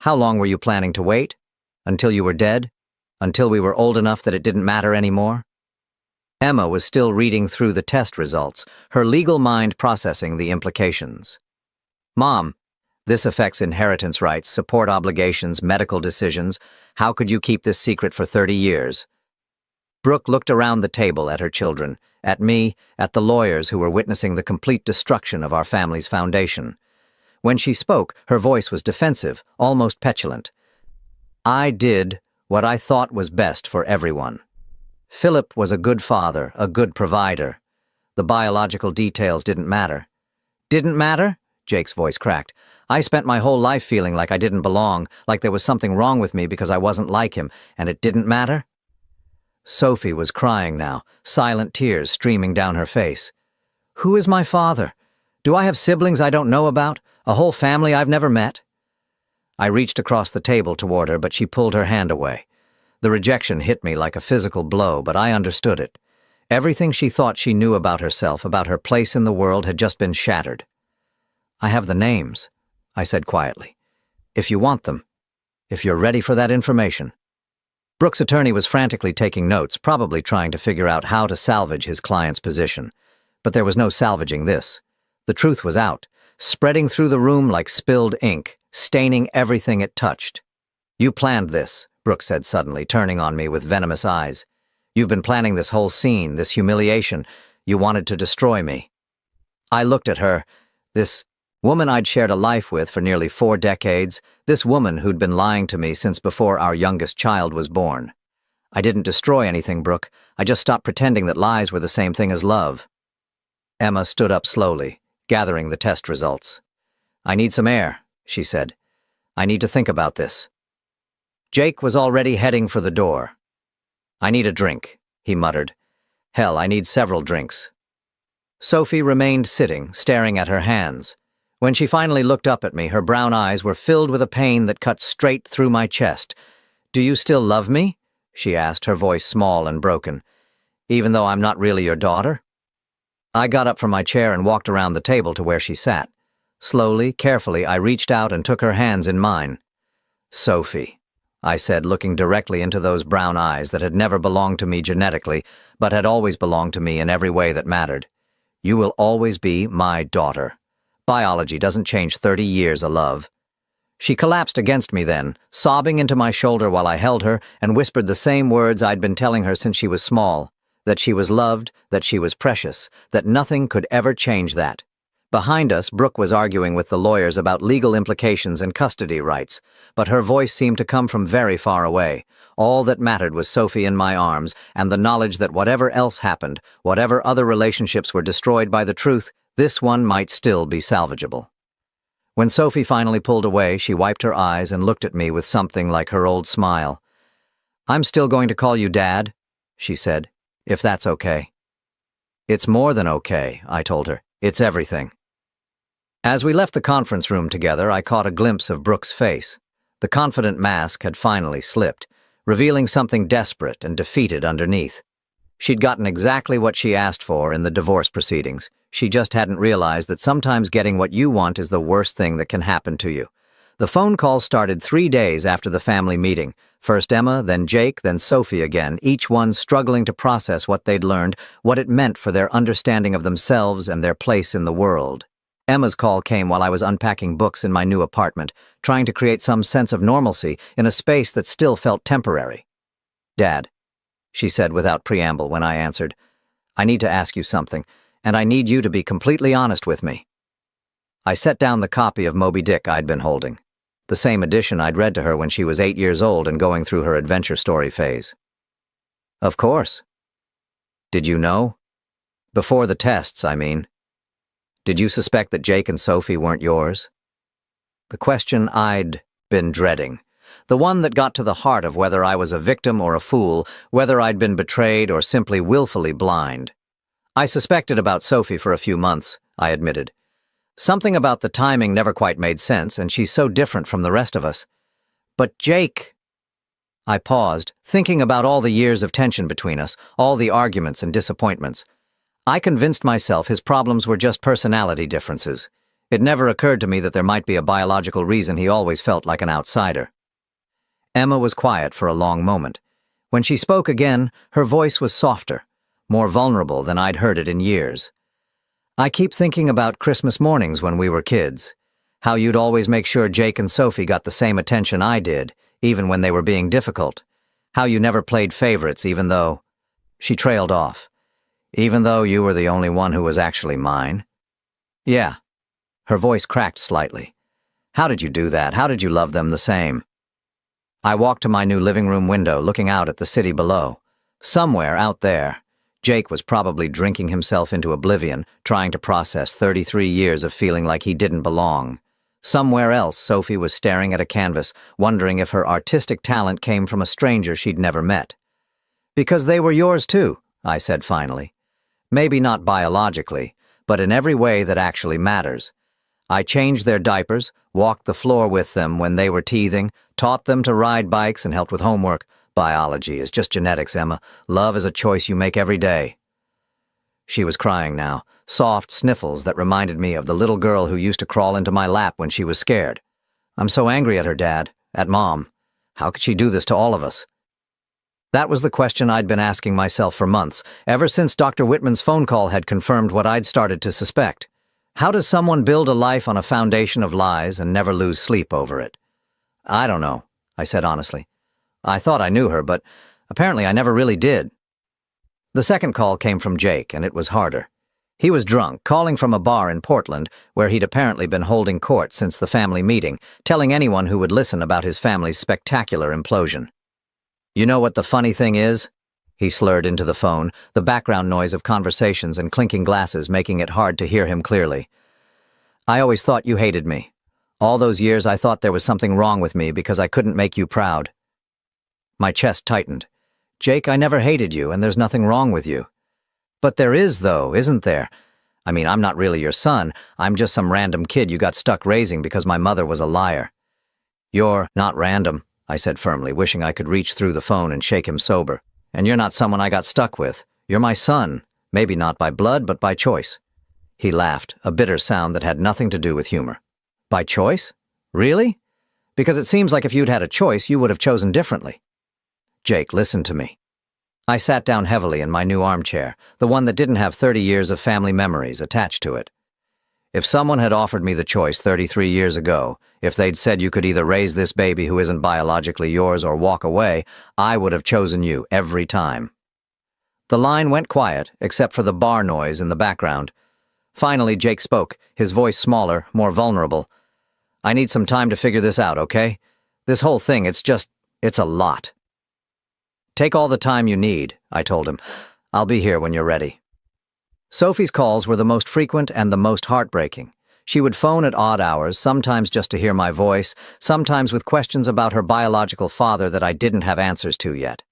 How long were you planning to wait? Until you were dead? Until we were old enough that it didn't matter anymore? Emma was still reading through the test results, her legal mind processing the implications. Mom, this affects inheritance rights, support obligations, medical decisions. How could you keep this secret for 30 years? Brooke looked around the table at her children, at me, at the lawyers who were witnessing the complete destruction of our family's foundation. When she spoke, her voice was defensive, almost petulant. I did what I thought was best for everyone. Philip was a good father, a good provider. The biological details didn't matter. Didn't matter? Jake's voice cracked. I spent my whole life feeling like I didn't belong, like there was something wrong with me because I wasn't like him, and it didn't matter? Sophie was crying now, silent tears streaming down her face. Who is my father? Do I have siblings I don't know about? A whole family I've never met? I reached across the table toward her, but she pulled her hand away. The rejection hit me like a physical blow, but I understood it. Everything she thought she knew about herself, about her place in the world, had just been shattered. I have the names, I said quietly. If you want them. If you're ready for that information. Brooke's attorney was frantically taking notes, probably trying to figure out how to salvage his client's position. But there was no salvaging this. The truth was out, spreading through the room like spilled ink, staining everything it touched. You planned this, Brooke said suddenly, turning on me with venomous eyes. You've been planning this whole scene, this humiliation. You wanted to destroy me. I looked at her, this woman I'd shared a life with for nearly 4 decades, this woman who'd been lying to me since before our youngest child was born. I didn't destroy anything, Brooke. I just stopped pretending that lies were the same thing as love. Emma stood up slowly, gathering the test results. I need some air, she said. I need to think about this. Jake was already heading for the door. I need a drink, he muttered. Hell, I need several drinks. Sophie remained sitting, staring at her hands. When she finally looked up at me, her brown eyes were filled with a pain that cut straight through my chest. Do you still love me? She asked, her voice small and broken. Even though I'm not really your daughter? I got up from my chair and walked around the table to where she sat. Slowly, carefully, I reached out and took her hands in mine. Sophie, I said, looking directly into those brown eyes that had never belonged to me genetically, but had always belonged to me in every way that mattered. You will always be my daughter. Biology doesn't change 30 years of love. She collapsed against me then, sobbing into my shoulder while I held her, and whispered the same words I'd been telling her since she was small, that she was loved, that she was precious, that nothing could ever change that. Behind us, Brooke was arguing with the lawyers about legal implications and custody rights, but her voice seemed to come from very far away. All that mattered was Sophie in my arms, and the knowledge that whatever else happened, whatever other relationships were destroyed by the truth, this one might still be salvageable. When Sophie finally pulled away, she wiped her eyes and looked at me with something like her old smile. I'm still going to call you Dad, she said, if that's okay. It's more than okay, I told her. It's everything. As we left the conference room together, I caught a glimpse of Brooke's face. The confident mask had finally slipped, revealing something desperate and defeated underneath. She'd gotten exactly what she asked for in the divorce proceedings. She just hadn't realized that sometimes getting what you want is the worst thing that can happen to you. The phone call started 3 days after the family meeting. First Emma, then Jake, then Sophie again, each one struggling to process what they'd learned, what it meant for their understanding of themselves and their place in the world. Emma's call came while I was unpacking books in my new apartment, trying to create some sense of normalcy in a space that still felt temporary. Dad, she said without preamble when I answered, I need to ask you something, and I need you to be completely honest with me. I set down the copy of Moby Dick I'd been holding, the same edition I'd read to her when she was 8 years old and going through her adventure story phase. Of course. Did you know? Before the tests, I mean. Did you suspect that Jake and Sophie weren't yours? The question I'd been dreading. The one that got to the heart of whether I was a victim or a fool, whether I'd been betrayed or simply willfully blind. I suspected about Sophie for a few months, I admitted. Something about the timing never quite made sense, and she's so different from the rest of us. But Jake... I paused, thinking about all the years of tension between us, all the arguments and disappointments. I convinced myself his problems were just personality differences. It never occurred to me that there might be a biological reason he always felt like an outsider. Emma was quiet for a long moment. When she spoke again, her voice was softer, more vulnerable than I'd heard it in years. I keep thinking about Christmas mornings when we were kids, how you'd always make sure Jake and Sophie got the same attention I did, even when they were being difficult, how you never played favorites even though— She trailed off. Even though you were the only one who was actually mine? Yeah. Her voice cracked slightly. How did you do that? How did you love them the same? I walked to my new living room window, looking out at the city below. Somewhere out there, Jake was probably drinking himself into oblivion, trying to process 33 years of feeling like he didn't belong. Somewhere else, Sophie was staring at a canvas, wondering if her artistic talent came from a stranger she'd never met. Because they were yours too, I said finally. Maybe not biologically, but in every way that actually matters. I changed their diapers, walked the floor with them when they were teething, taught them to ride bikes, and helped with homework. Biology is just genetics, Emma. Love is a choice you make every day. She was crying now, soft sniffles that reminded me of the little girl who used to crawl into my lap when she was scared. I'm so angry at her dad, at Mom. How could she do this to all of us? That was the question I'd been asking myself for months, ever since Dr. Whitman's phone call had confirmed what I'd started to suspect. How does someone build a life on a foundation of lies and never lose sleep over it? I don't know, I said honestly. I thought I knew her, but apparently I never really did. The second call came from Jake, and it was harder. He was drunk, calling from a bar in Portland, where he'd apparently been holding court since the family meeting, telling anyone who would listen about his family's spectacular implosion. You know what the funny thing is? He slurred into the phone, the background noise of conversations and clinking glasses making it hard to hear him clearly. I always thought you hated me. All those years I thought there was something wrong with me because I couldn't make you proud. My chest tightened. Jake, I never hated you, and there's nothing wrong with you. But there is, though, isn't there? I mean, I'm not really your son. I'm just some random kid you got stuck raising because my mother was a liar. You're not random, I said firmly, wishing I could reach through the phone and shake him sober. And you're not someone I got stuck with. You're my son, maybe not by blood, but by choice. He laughed, a bitter sound that had nothing to do with humor. By choice? Really? Because it seems like if you'd had a choice, you would have chosen differently. Jake, listen to me. I sat down heavily in my new armchair, the one that didn't have 30 years of family memories attached to it. If someone had offered me the choice 33 years ago, if they'd said you could either raise this baby who isn't biologically yours or walk away, I would have chosen you every time. The line went quiet, except for the bar noise in the background. Finally, Jake spoke, his voice smaller, more vulnerable. I need some time to figure this out, okay? This whole thing, it's a lot. Take all the time you need, I told him. I'll be here when you're ready. Sophie's calls were the most frequent and the most heartbreaking. She would phone at odd hours, sometimes just to hear my voice, sometimes with questions about her biological father that I didn't have answers to yet.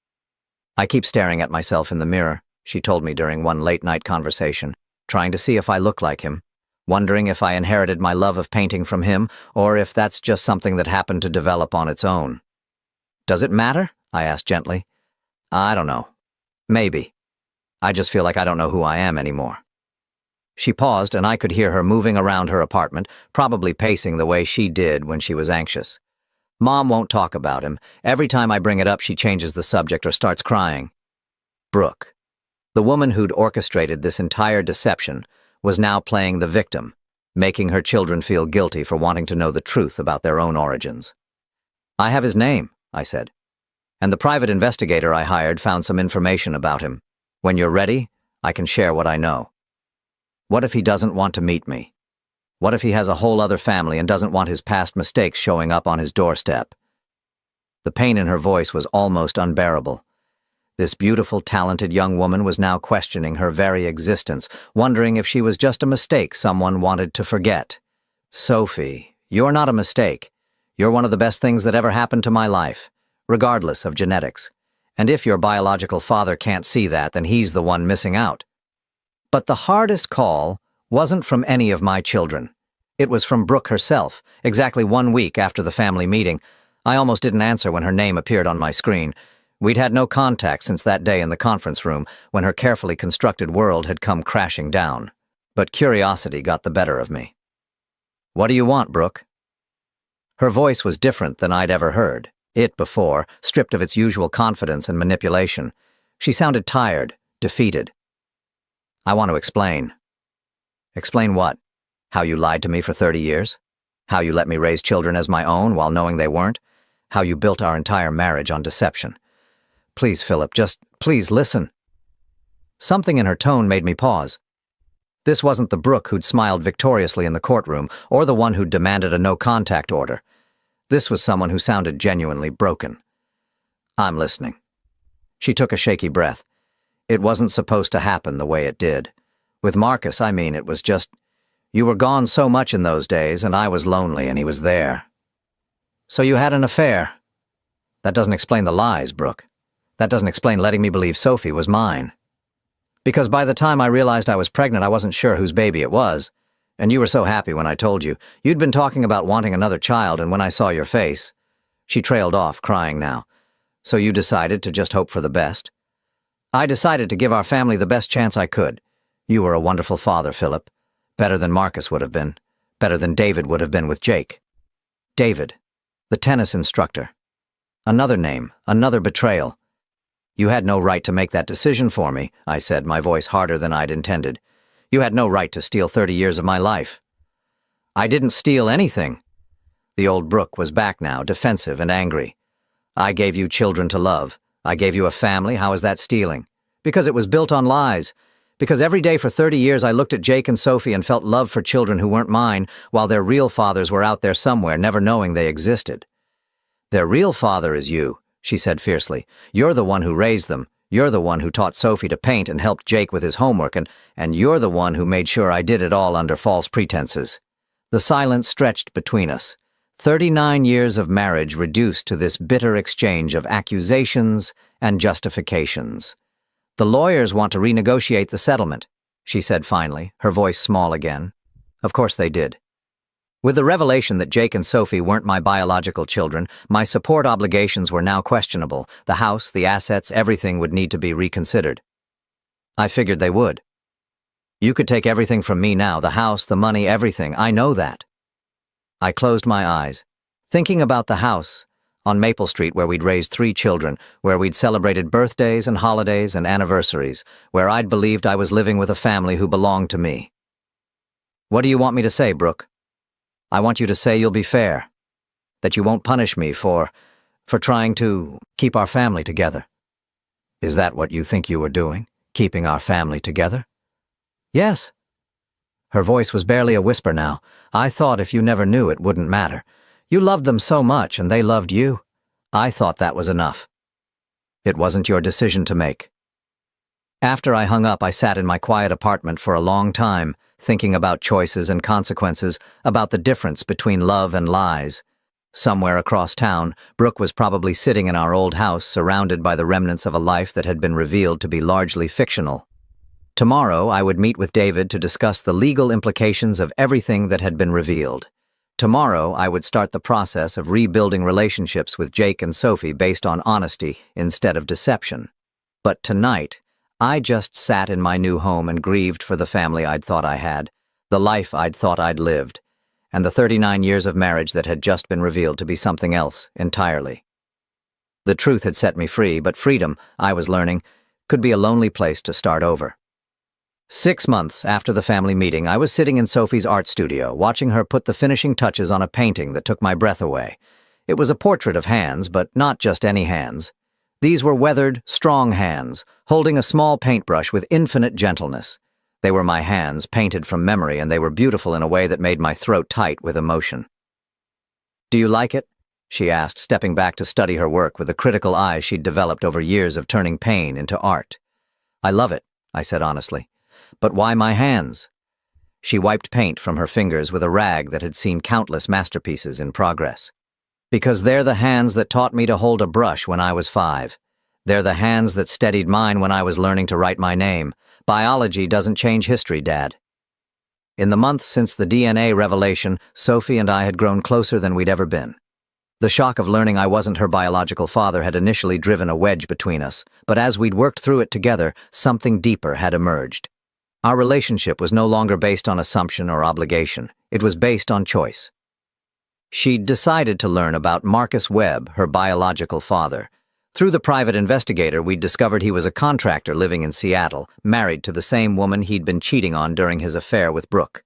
I keep staring at myself in the mirror, she told me during one late-night conversation, trying to see if I look like him, wondering if I inherited my love of painting from him, or if that's just something that happened to develop on its own. Does it matter? I asked gently. I don't know. Maybe. I just feel like I don't know who I am anymore. She paused, and I could hear her moving around her apartment, probably pacing the way she did when she was anxious. Mom won't talk about him. Every time I bring it up, she changes the subject or starts crying. Brooke, the woman who'd orchestrated this entire deception, was now playing the victim, making her children feel guilty for wanting to know the truth about their own origins. I have his name, I said. And the private investigator I hired found some information about him. When you're ready, I can share what I know. What if he doesn't want to meet me? What if he has a whole other family and doesn't want his past mistakes showing up on his doorstep? The pain in her voice was almost unbearable. This beautiful, talented young woman was now questioning her very existence, wondering if she was just a mistake someone wanted to forget. Sophie, you're not a mistake. You're one of the best things that ever happened to my life, regardless of genetics. And if your biological father can't see that, then he's the one missing out. But the hardest call wasn't from any of my children. It was from Brooke herself, exactly 1 week after the family meeting. I almost didn't answer when her name appeared on my screen. We'd had no contact since that day in the conference room when her carefully constructed world had come crashing down. But curiosity got the better of me. What do you want, Brooke? Her voice was different than I'd ever heard it before, stripped of its usual confidence and manipulation. She sounded tired, defeated. I want to explain. Explain what? How you lied to me for 30 years? How you let me raise children as my own while knowing they weren't? How you built our entire marriage on deception? Please, Philip, just please listen. Something in her tone made me pause. This wasn't the Brooke who'd smiled victoriously in the courtroom, or the one who'd demanded a no-contact order. This was someone who sounded genuinely broken. I'm listening. She took a shaky breath. It wasn't supposed to happen the way it did. With Marcus, it was just, you were gone so much in those days, and I was lonely, and he was there. So you had an affair. That doesn't explain the lies, Brooke. That doesn't explain letting me believe Sophie was mine. Because by the time I realized I was pregnant, I wasn't sure whose baby it was. And you were so happy when I told you. You'd been talking about wanting another child, and when I saw your face... She trailed off, crying now. So you decided to just hope for the best? I decided to give our family the best chance I could. You were a wonderful father, Philip. Better than Marcus would have been. Better than David would have been with Jake. David, the tennis instructor. Another name, another betrayal. You had no right to make that decision for me, I said, my voice harder than I'd intended. You had no right to steal 30 years of my life. I didn't steal anything. The old Brooke was back now, defensive and angry. I gave you children to love. I gave you a family. How is that stealing? Because it was built on lies. Because every day for 30 years I looked at Jake and Sophie and felt love for children who weren't mine, while their real fathers were out there somewhere, never knowing they existed. Their real father is you, she said fiercely. You're the one who raised them. You're the one who taught Sophie to paint and helped Jake with his homework, and you're the one who made sure I did it all under false pretenses. The silence stretched between us. 39 years of marriage reduced to this bitter exchange of accusations and justifications. The lawyers want to renegotiate the settlement, she said finally, her voice small again. Of course they did. With the revelation that Jake and Sophie weren't my biological children, my support obligations were now questionable. The house, the assets, everything would need to be reconsidered. I figured they would. You could take everything from me now, the house, the money, everything. I know that. I closed my eyes, thinking about the house on Maple Street where we'd raised 3 children, where we'd celebrated birthdays and holidays and anniversaries, where I'd believed I was living with a family who belonged to me. What do you want me to say, Brooke? I want you to say you'll be fair, that you won't punish me for trying to keep our family together. Is that what you think you were doing, keeping our family together? Yes. Her voice was barely a whisper now. I thought if you never knew it wouldn't matter. You loved them so much and they loved you. I thought that was enough. It wasn't your decision to make. After I hung up, I sat in my quiet apartment for a long time, thinking about choices and consequences, about the difference between love and lies. Somewhere across town, Brooke was probably sitting in our old house, surrounded by the remnants of a life that had been revealed to be largely fictional. Tomorrow, I would meet with David to discuss the legal implications of everything that had been revealed. Tomorrow, I would start the process of rebuilding relationships with Jake and Sophie based on honesty instead of deception. But tonight, I just sat in my new home and grieved for the family I'd thought I had, the life I'd thought I'd lived, and the 39 years of marriage that had just been revealed to be something else entirely. The truth had set me free, but freedom, I was learning, could be a lonely place to start over. 6 months after the family meeting, I was sitting in Sophie's art studio, watching her put the finishing touches on a painting that took my breath away. It was a portrait of hands, but not just any hands. These were weathered, strong hands, holding a small paintbrush with infinite gentleness. They were my hands, painted from memory, and they were beautiful in a way that made my throat tight with emotion. "Do you like it?" she asked, stepping back to study her work with the critical eye she'd developed over years of turning pain into art. "I love it," I said honestly. "But why my hands?" She wiped paint from her fingers with a rag that had seen countless masterpieces in progress. "Because they're the hands that taught me to hold a brush when I was 5. They're the hands that steadied mine when I was learning to write my name. Biology doesn't change history, Dad." In the months since the DNA revelation, Sophie and I had grown closer than we'd ever been. The shock of learning I wasn't her biological father had initially driven a wedge between us, but as we'd worked through it together, something deeper had emerged. Our relationship was no longer based on assumption or obligation. It was based on choice. She'd decided to learn about Marcus Webb, her biological father. Through the private investigator, we'd discovered he was a contractor living in Seattle, married to the same woman he'd been cheating on during his affair with Brooke.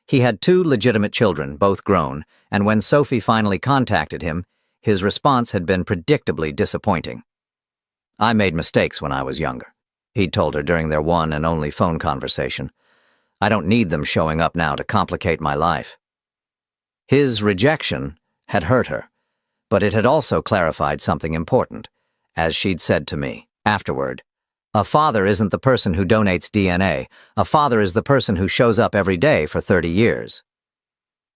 He had 2 legitimate children, both grown, and when Sophie finally contacted him, his response had been predictably disappointing. "I made mistakes when I was younger," he'd told her during their one and only phone conversation. "I don't need them showing up now to complicate my life." His rejection had hurt her, but it had also clarified something important. As she'd said to me afterward, "A father isn't the person who donates DNA. A father is the person who shows up every day for 30 years.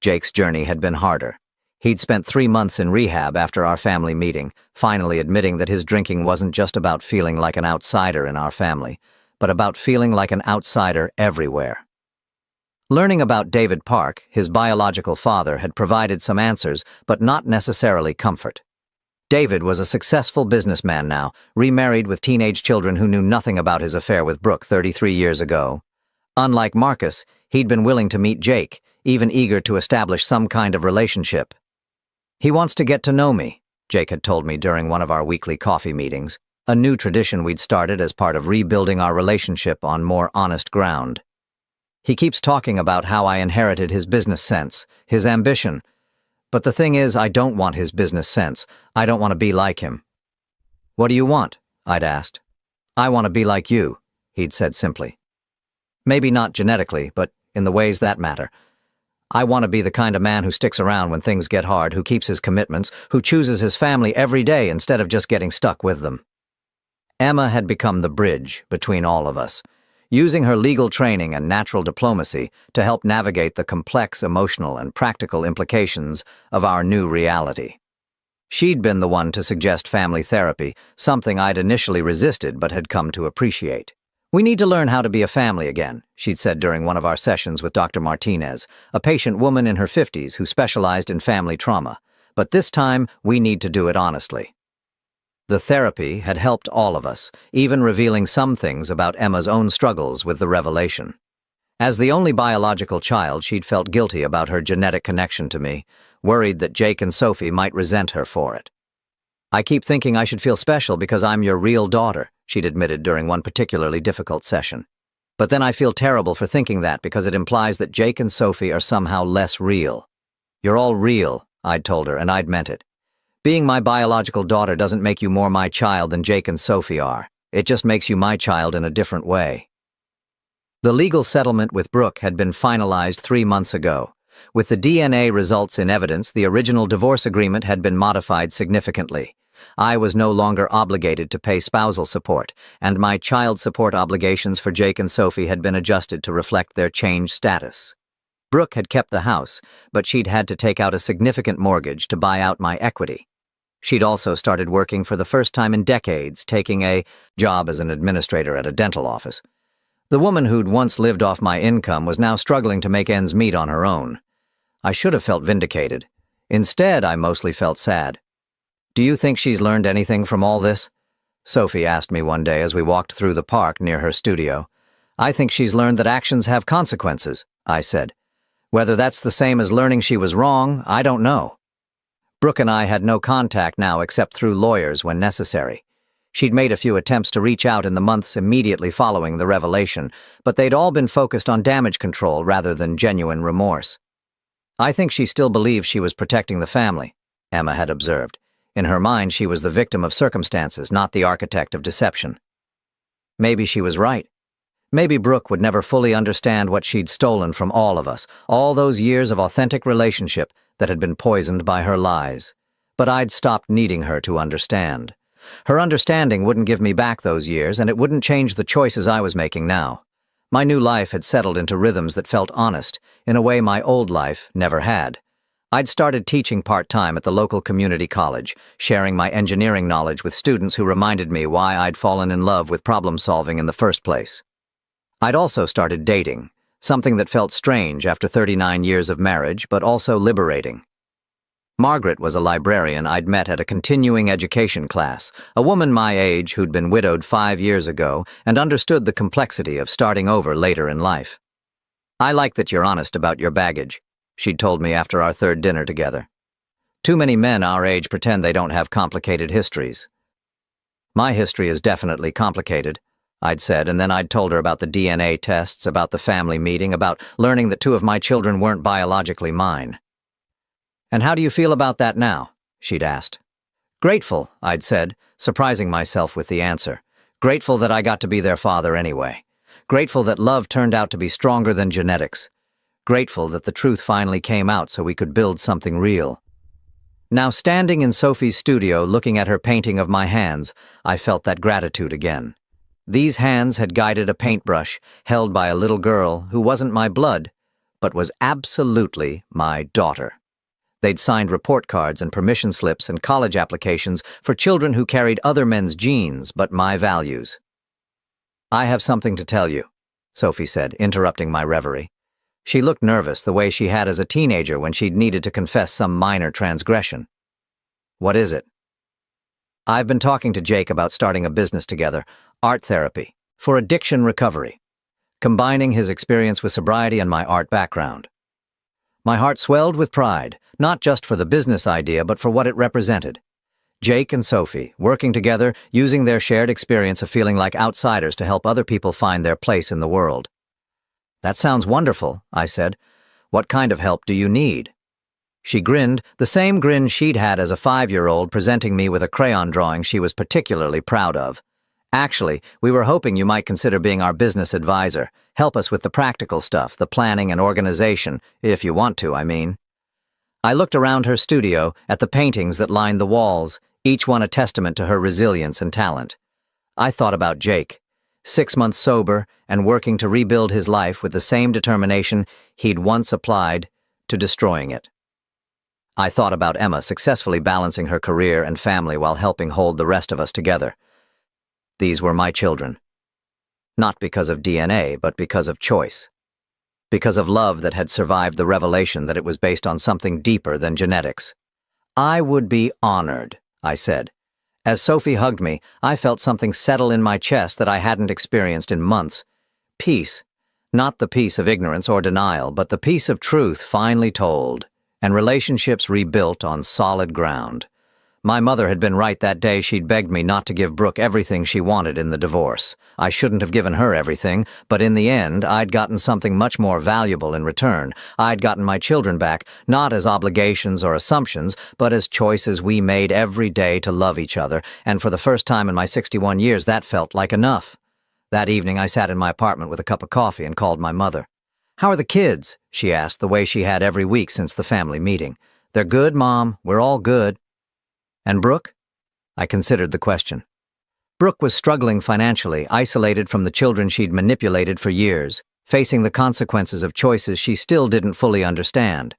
Jake's journey had been harder. He'd spent 3 months in rehab after our family meeting, finally admitting that his drinking wasn't just about feeling like an outsider in our family, but about feeling like an outsider everywhere. Learning about David Park, his biological father, had provided some answers, but not necessarily comfort. David was a successful businessman now, remarried with teenage children who knew nothing about his affair with Brooke 33 years ago. Unlike Marcus, he'd been willing to meet Jake, even eager to establish some kind of relationship. "He wants to get to know me," Jake had told me during one of our weekly coffee meetings, a new tradition we'd started as part of rebuilding our relationship on more honest ground. "He keeps talking about how I inherited his business sense, his ambition. But the thing is, I don't want his business sense. I don't want to be like him." "What do you want?" I'd asked. "I want to be like you," he'd said simply. "Maybe not genetically, but in the ways that matter. I want to be the kind of man who sticks around when things get hard, who keeps his commitments, who chooses his family every day instead of just getting stuck with them." Emma had become the bridge between all of us, using her legal training and natural diplomacy to help navigate the complex emotional and practical implications of our new reality. She'd been the one to suggest family therapy, something I'd initially resisted but had come to appreciate. "We need to learn how to be a family again," she'd said during one of our sessions with Dr. Martinez, a patient woman in her 50s who specialized in family trauma. "But this time, we need to do it honestly." The therapy had helped all of us, even revealing some things about Emma's own struggles with the revelation. As the only biological child, she'd felt guilty about her genetic connection to me, worried that Jake and Sophie might resent her for it. "I keep thinking I should feel special because I'm your real daughter," she'd admitted during one particularly difficult session. "But then I feel terrible for thinking that because it implies that Jake and Sophie are somehow less real." "You're all real," I'd told her, and I'd meant it. "Being my biological daughter doesn't make you more my child than Jake and Sophie are. It just makes you my child in a different way." The legal settlement with Brooke had been finalized 3 months ago. With the DNA results in evidence, the original divorce agreement had been modified significantly. I was no longer obligated to pay spousal support, and my child support obligations for Jake and Sophie had been adjusted to reflect their changed status. Brooke had kept the house, but she'd had to take out a significant mortgage to buy out my equity. She'd also started working for the first time in decades, taking a job as an administrator at a dental office. The woman who'd once lived off my income was now struggling to make ends meet on her own. I should have felt vindicated. Instead, I mostly felt sad. "Do you think she's learned anything from all this?" Sophie asked me one day as we walked through the park near her studio. "I think she's learned that actions have consequences," I said. "Whether that's the same as learning she was wrong, I don't know." Brooke and I had no contact now except through lawyers when necessary. She'd made a few attempts to reach out in the months immediately following the revelation, but they'd all been focused on damage control rather than genuine remorse. "I think she still believes she was protecting the family," Emma had observed. In her mind, she was the victim of circumstances, not the architect of deception. Maybe she was right. Maybe Brooke would never fully understand what she'd stolen from all of us, all those years of authentic relationship that had been poisoned by her lies. But I'd stopped needing her to understand. Her understanding wouldn't give me back those years, and it wouldn't change the choices I was making now. My new life had settled into rhythms that felt honest, in a way my old life never had. I'd started teaching part-time at the local community college, sharing my engineering knowledge with students who reminded me why I'd fallen in love with problem-solving in the first place. I'd also started dating, something that felt strange after 39 years of marriage, but also liberating. Margaret was a librarian I'd met at a continuing education class, a woman my age who'd been widowed 5 years ago and understood the complexity of starting over later in life. "I like that you're honest about your baggage," she'd told me after our third dinner together. "Too many men our age pretend they don't have complicated histories." My history is definitely complicated, I'd said, and then I'd told her about the DNA tests, about the family meeting, about learning that 2 of my children weren't biologically mine. "And how do you feel about that now?" she'd asked. "Grateful," I'd said, surprising myself with the answer. Grateful that I got to be their father anyway. Grateful that love turned out to be stronger than genetics. Grateful that the truth finally came out so we could build something real. Now, standing in Sophie's studio looking at her painting of my hands, I felt that gratitude again. These hands had guided a paintbrush held by a little girl who wasn't my blood, but was absolutely my daughter. They'd signed report cards and permission slips and college applications for children who carried other men's genes but my values. "I have something to tell you," Sophie said, interrupting my reverie. She looked nervous, the way she had as a teenager when she'd needed to confess some minor transgression. "What is it?" "I've been talking to Jake about starting a business together, art therapy, for addiction recovery, combining his experience with sobriety and my art background." My heart swelled with pride, not just for the business idea, but for what it represented. Jake and Sophie, working together, using their shared experience of feeling like outsiders to help other people find their place in the world. "That sounds wonderful," I said. "What kind of help do you need?" She grinned, the same grin she'd had as a 5-year-old, presenting me with a crayon drawing she was particularly proud of. "Actually, we were hoping you might consider being our business advisor. Help us with the practical stuff, the planning and organization, if you want to, I mean." I looked around her studio at the paintings that lined the walls, each one a testament to her resilience and talent. I thought about Jake, 6 months sober and working to rebuild his life with the same determination he'd once applied to destroying it. I thought about Emma successfully balancing her career and family while helping hold the rest of us together. These were my children. Not because of DNA, but because of choice. Because of love that had survived the revelation that it was based on something deeper than genetics. "I would be honored," I said. As Sophie hugged me, I felt something settle in my chest that I hadn't experienced in months. Peace. Not the peace of ignorance or denial, but the peace of truth finally told, and relationships rebuilt on solid ground. My mother had been right that day she'd begged me not to give Brooke everything she wanted in the divorce. I shouldn't have given her everything, but in the end, I'd gotten something much more valuable in return. I'd gotten my children back, not as obligations or assumptions, but as choices we made every day to love each other, and for the first time in my 61 years, that felt like enough. That evening, I sat in my apartment with a cup of coffee and called my mother. "How are the kids?" she asked, the way she had every week since the family meeting. "They're good, Mom. We're all good." "And Brooke?" I considered the question. Brooke was struggling financially, isolated from the children she'd manipulated for years, facing the consequences of choices she still didn't fully understand.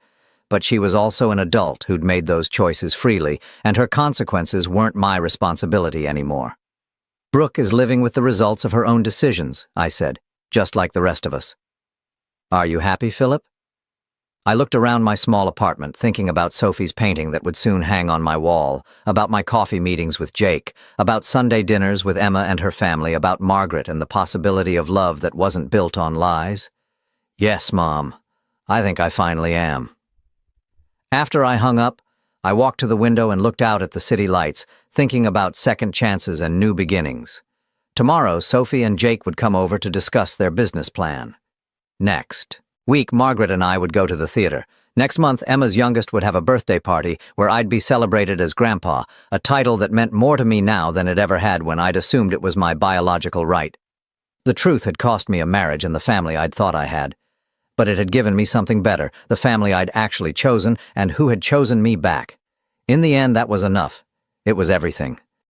But she was also an adult who'd made those choices freely, and her consequences weren't my responsibility anymore. "Brooke is living with the results of her own decisions," I said, "just like the rest of us." "Are you happy, Philip?" I looked around my small apartment, thinking about Sophie's painting that would soon hang on my wall, about my coffee meetings with Jake, about Sunday dinners with Emma and her family, about Margaret and the possibility of love that wasn't built on lies. "Yes, Mom. I think I finally am." After I hung up, I walked to the window and looked out at the city lights, thinking about second chances and new beginnings. Tomorrow, Sophie and Jake would come over to discuss their business plan. Next week, Margaret and I would go to the theater. Next month, Emma's youngest would have a birthday party where I'd be celebrated as Grandpa, a title that meant more to me now than it ever had when I'd assumed it was my biological right. The truth had cost me a marriage and the family I'd thought I had. But it had given me something better, the family I'd actually chosen and who had chosen me back. In the end, that was enough. It was everything.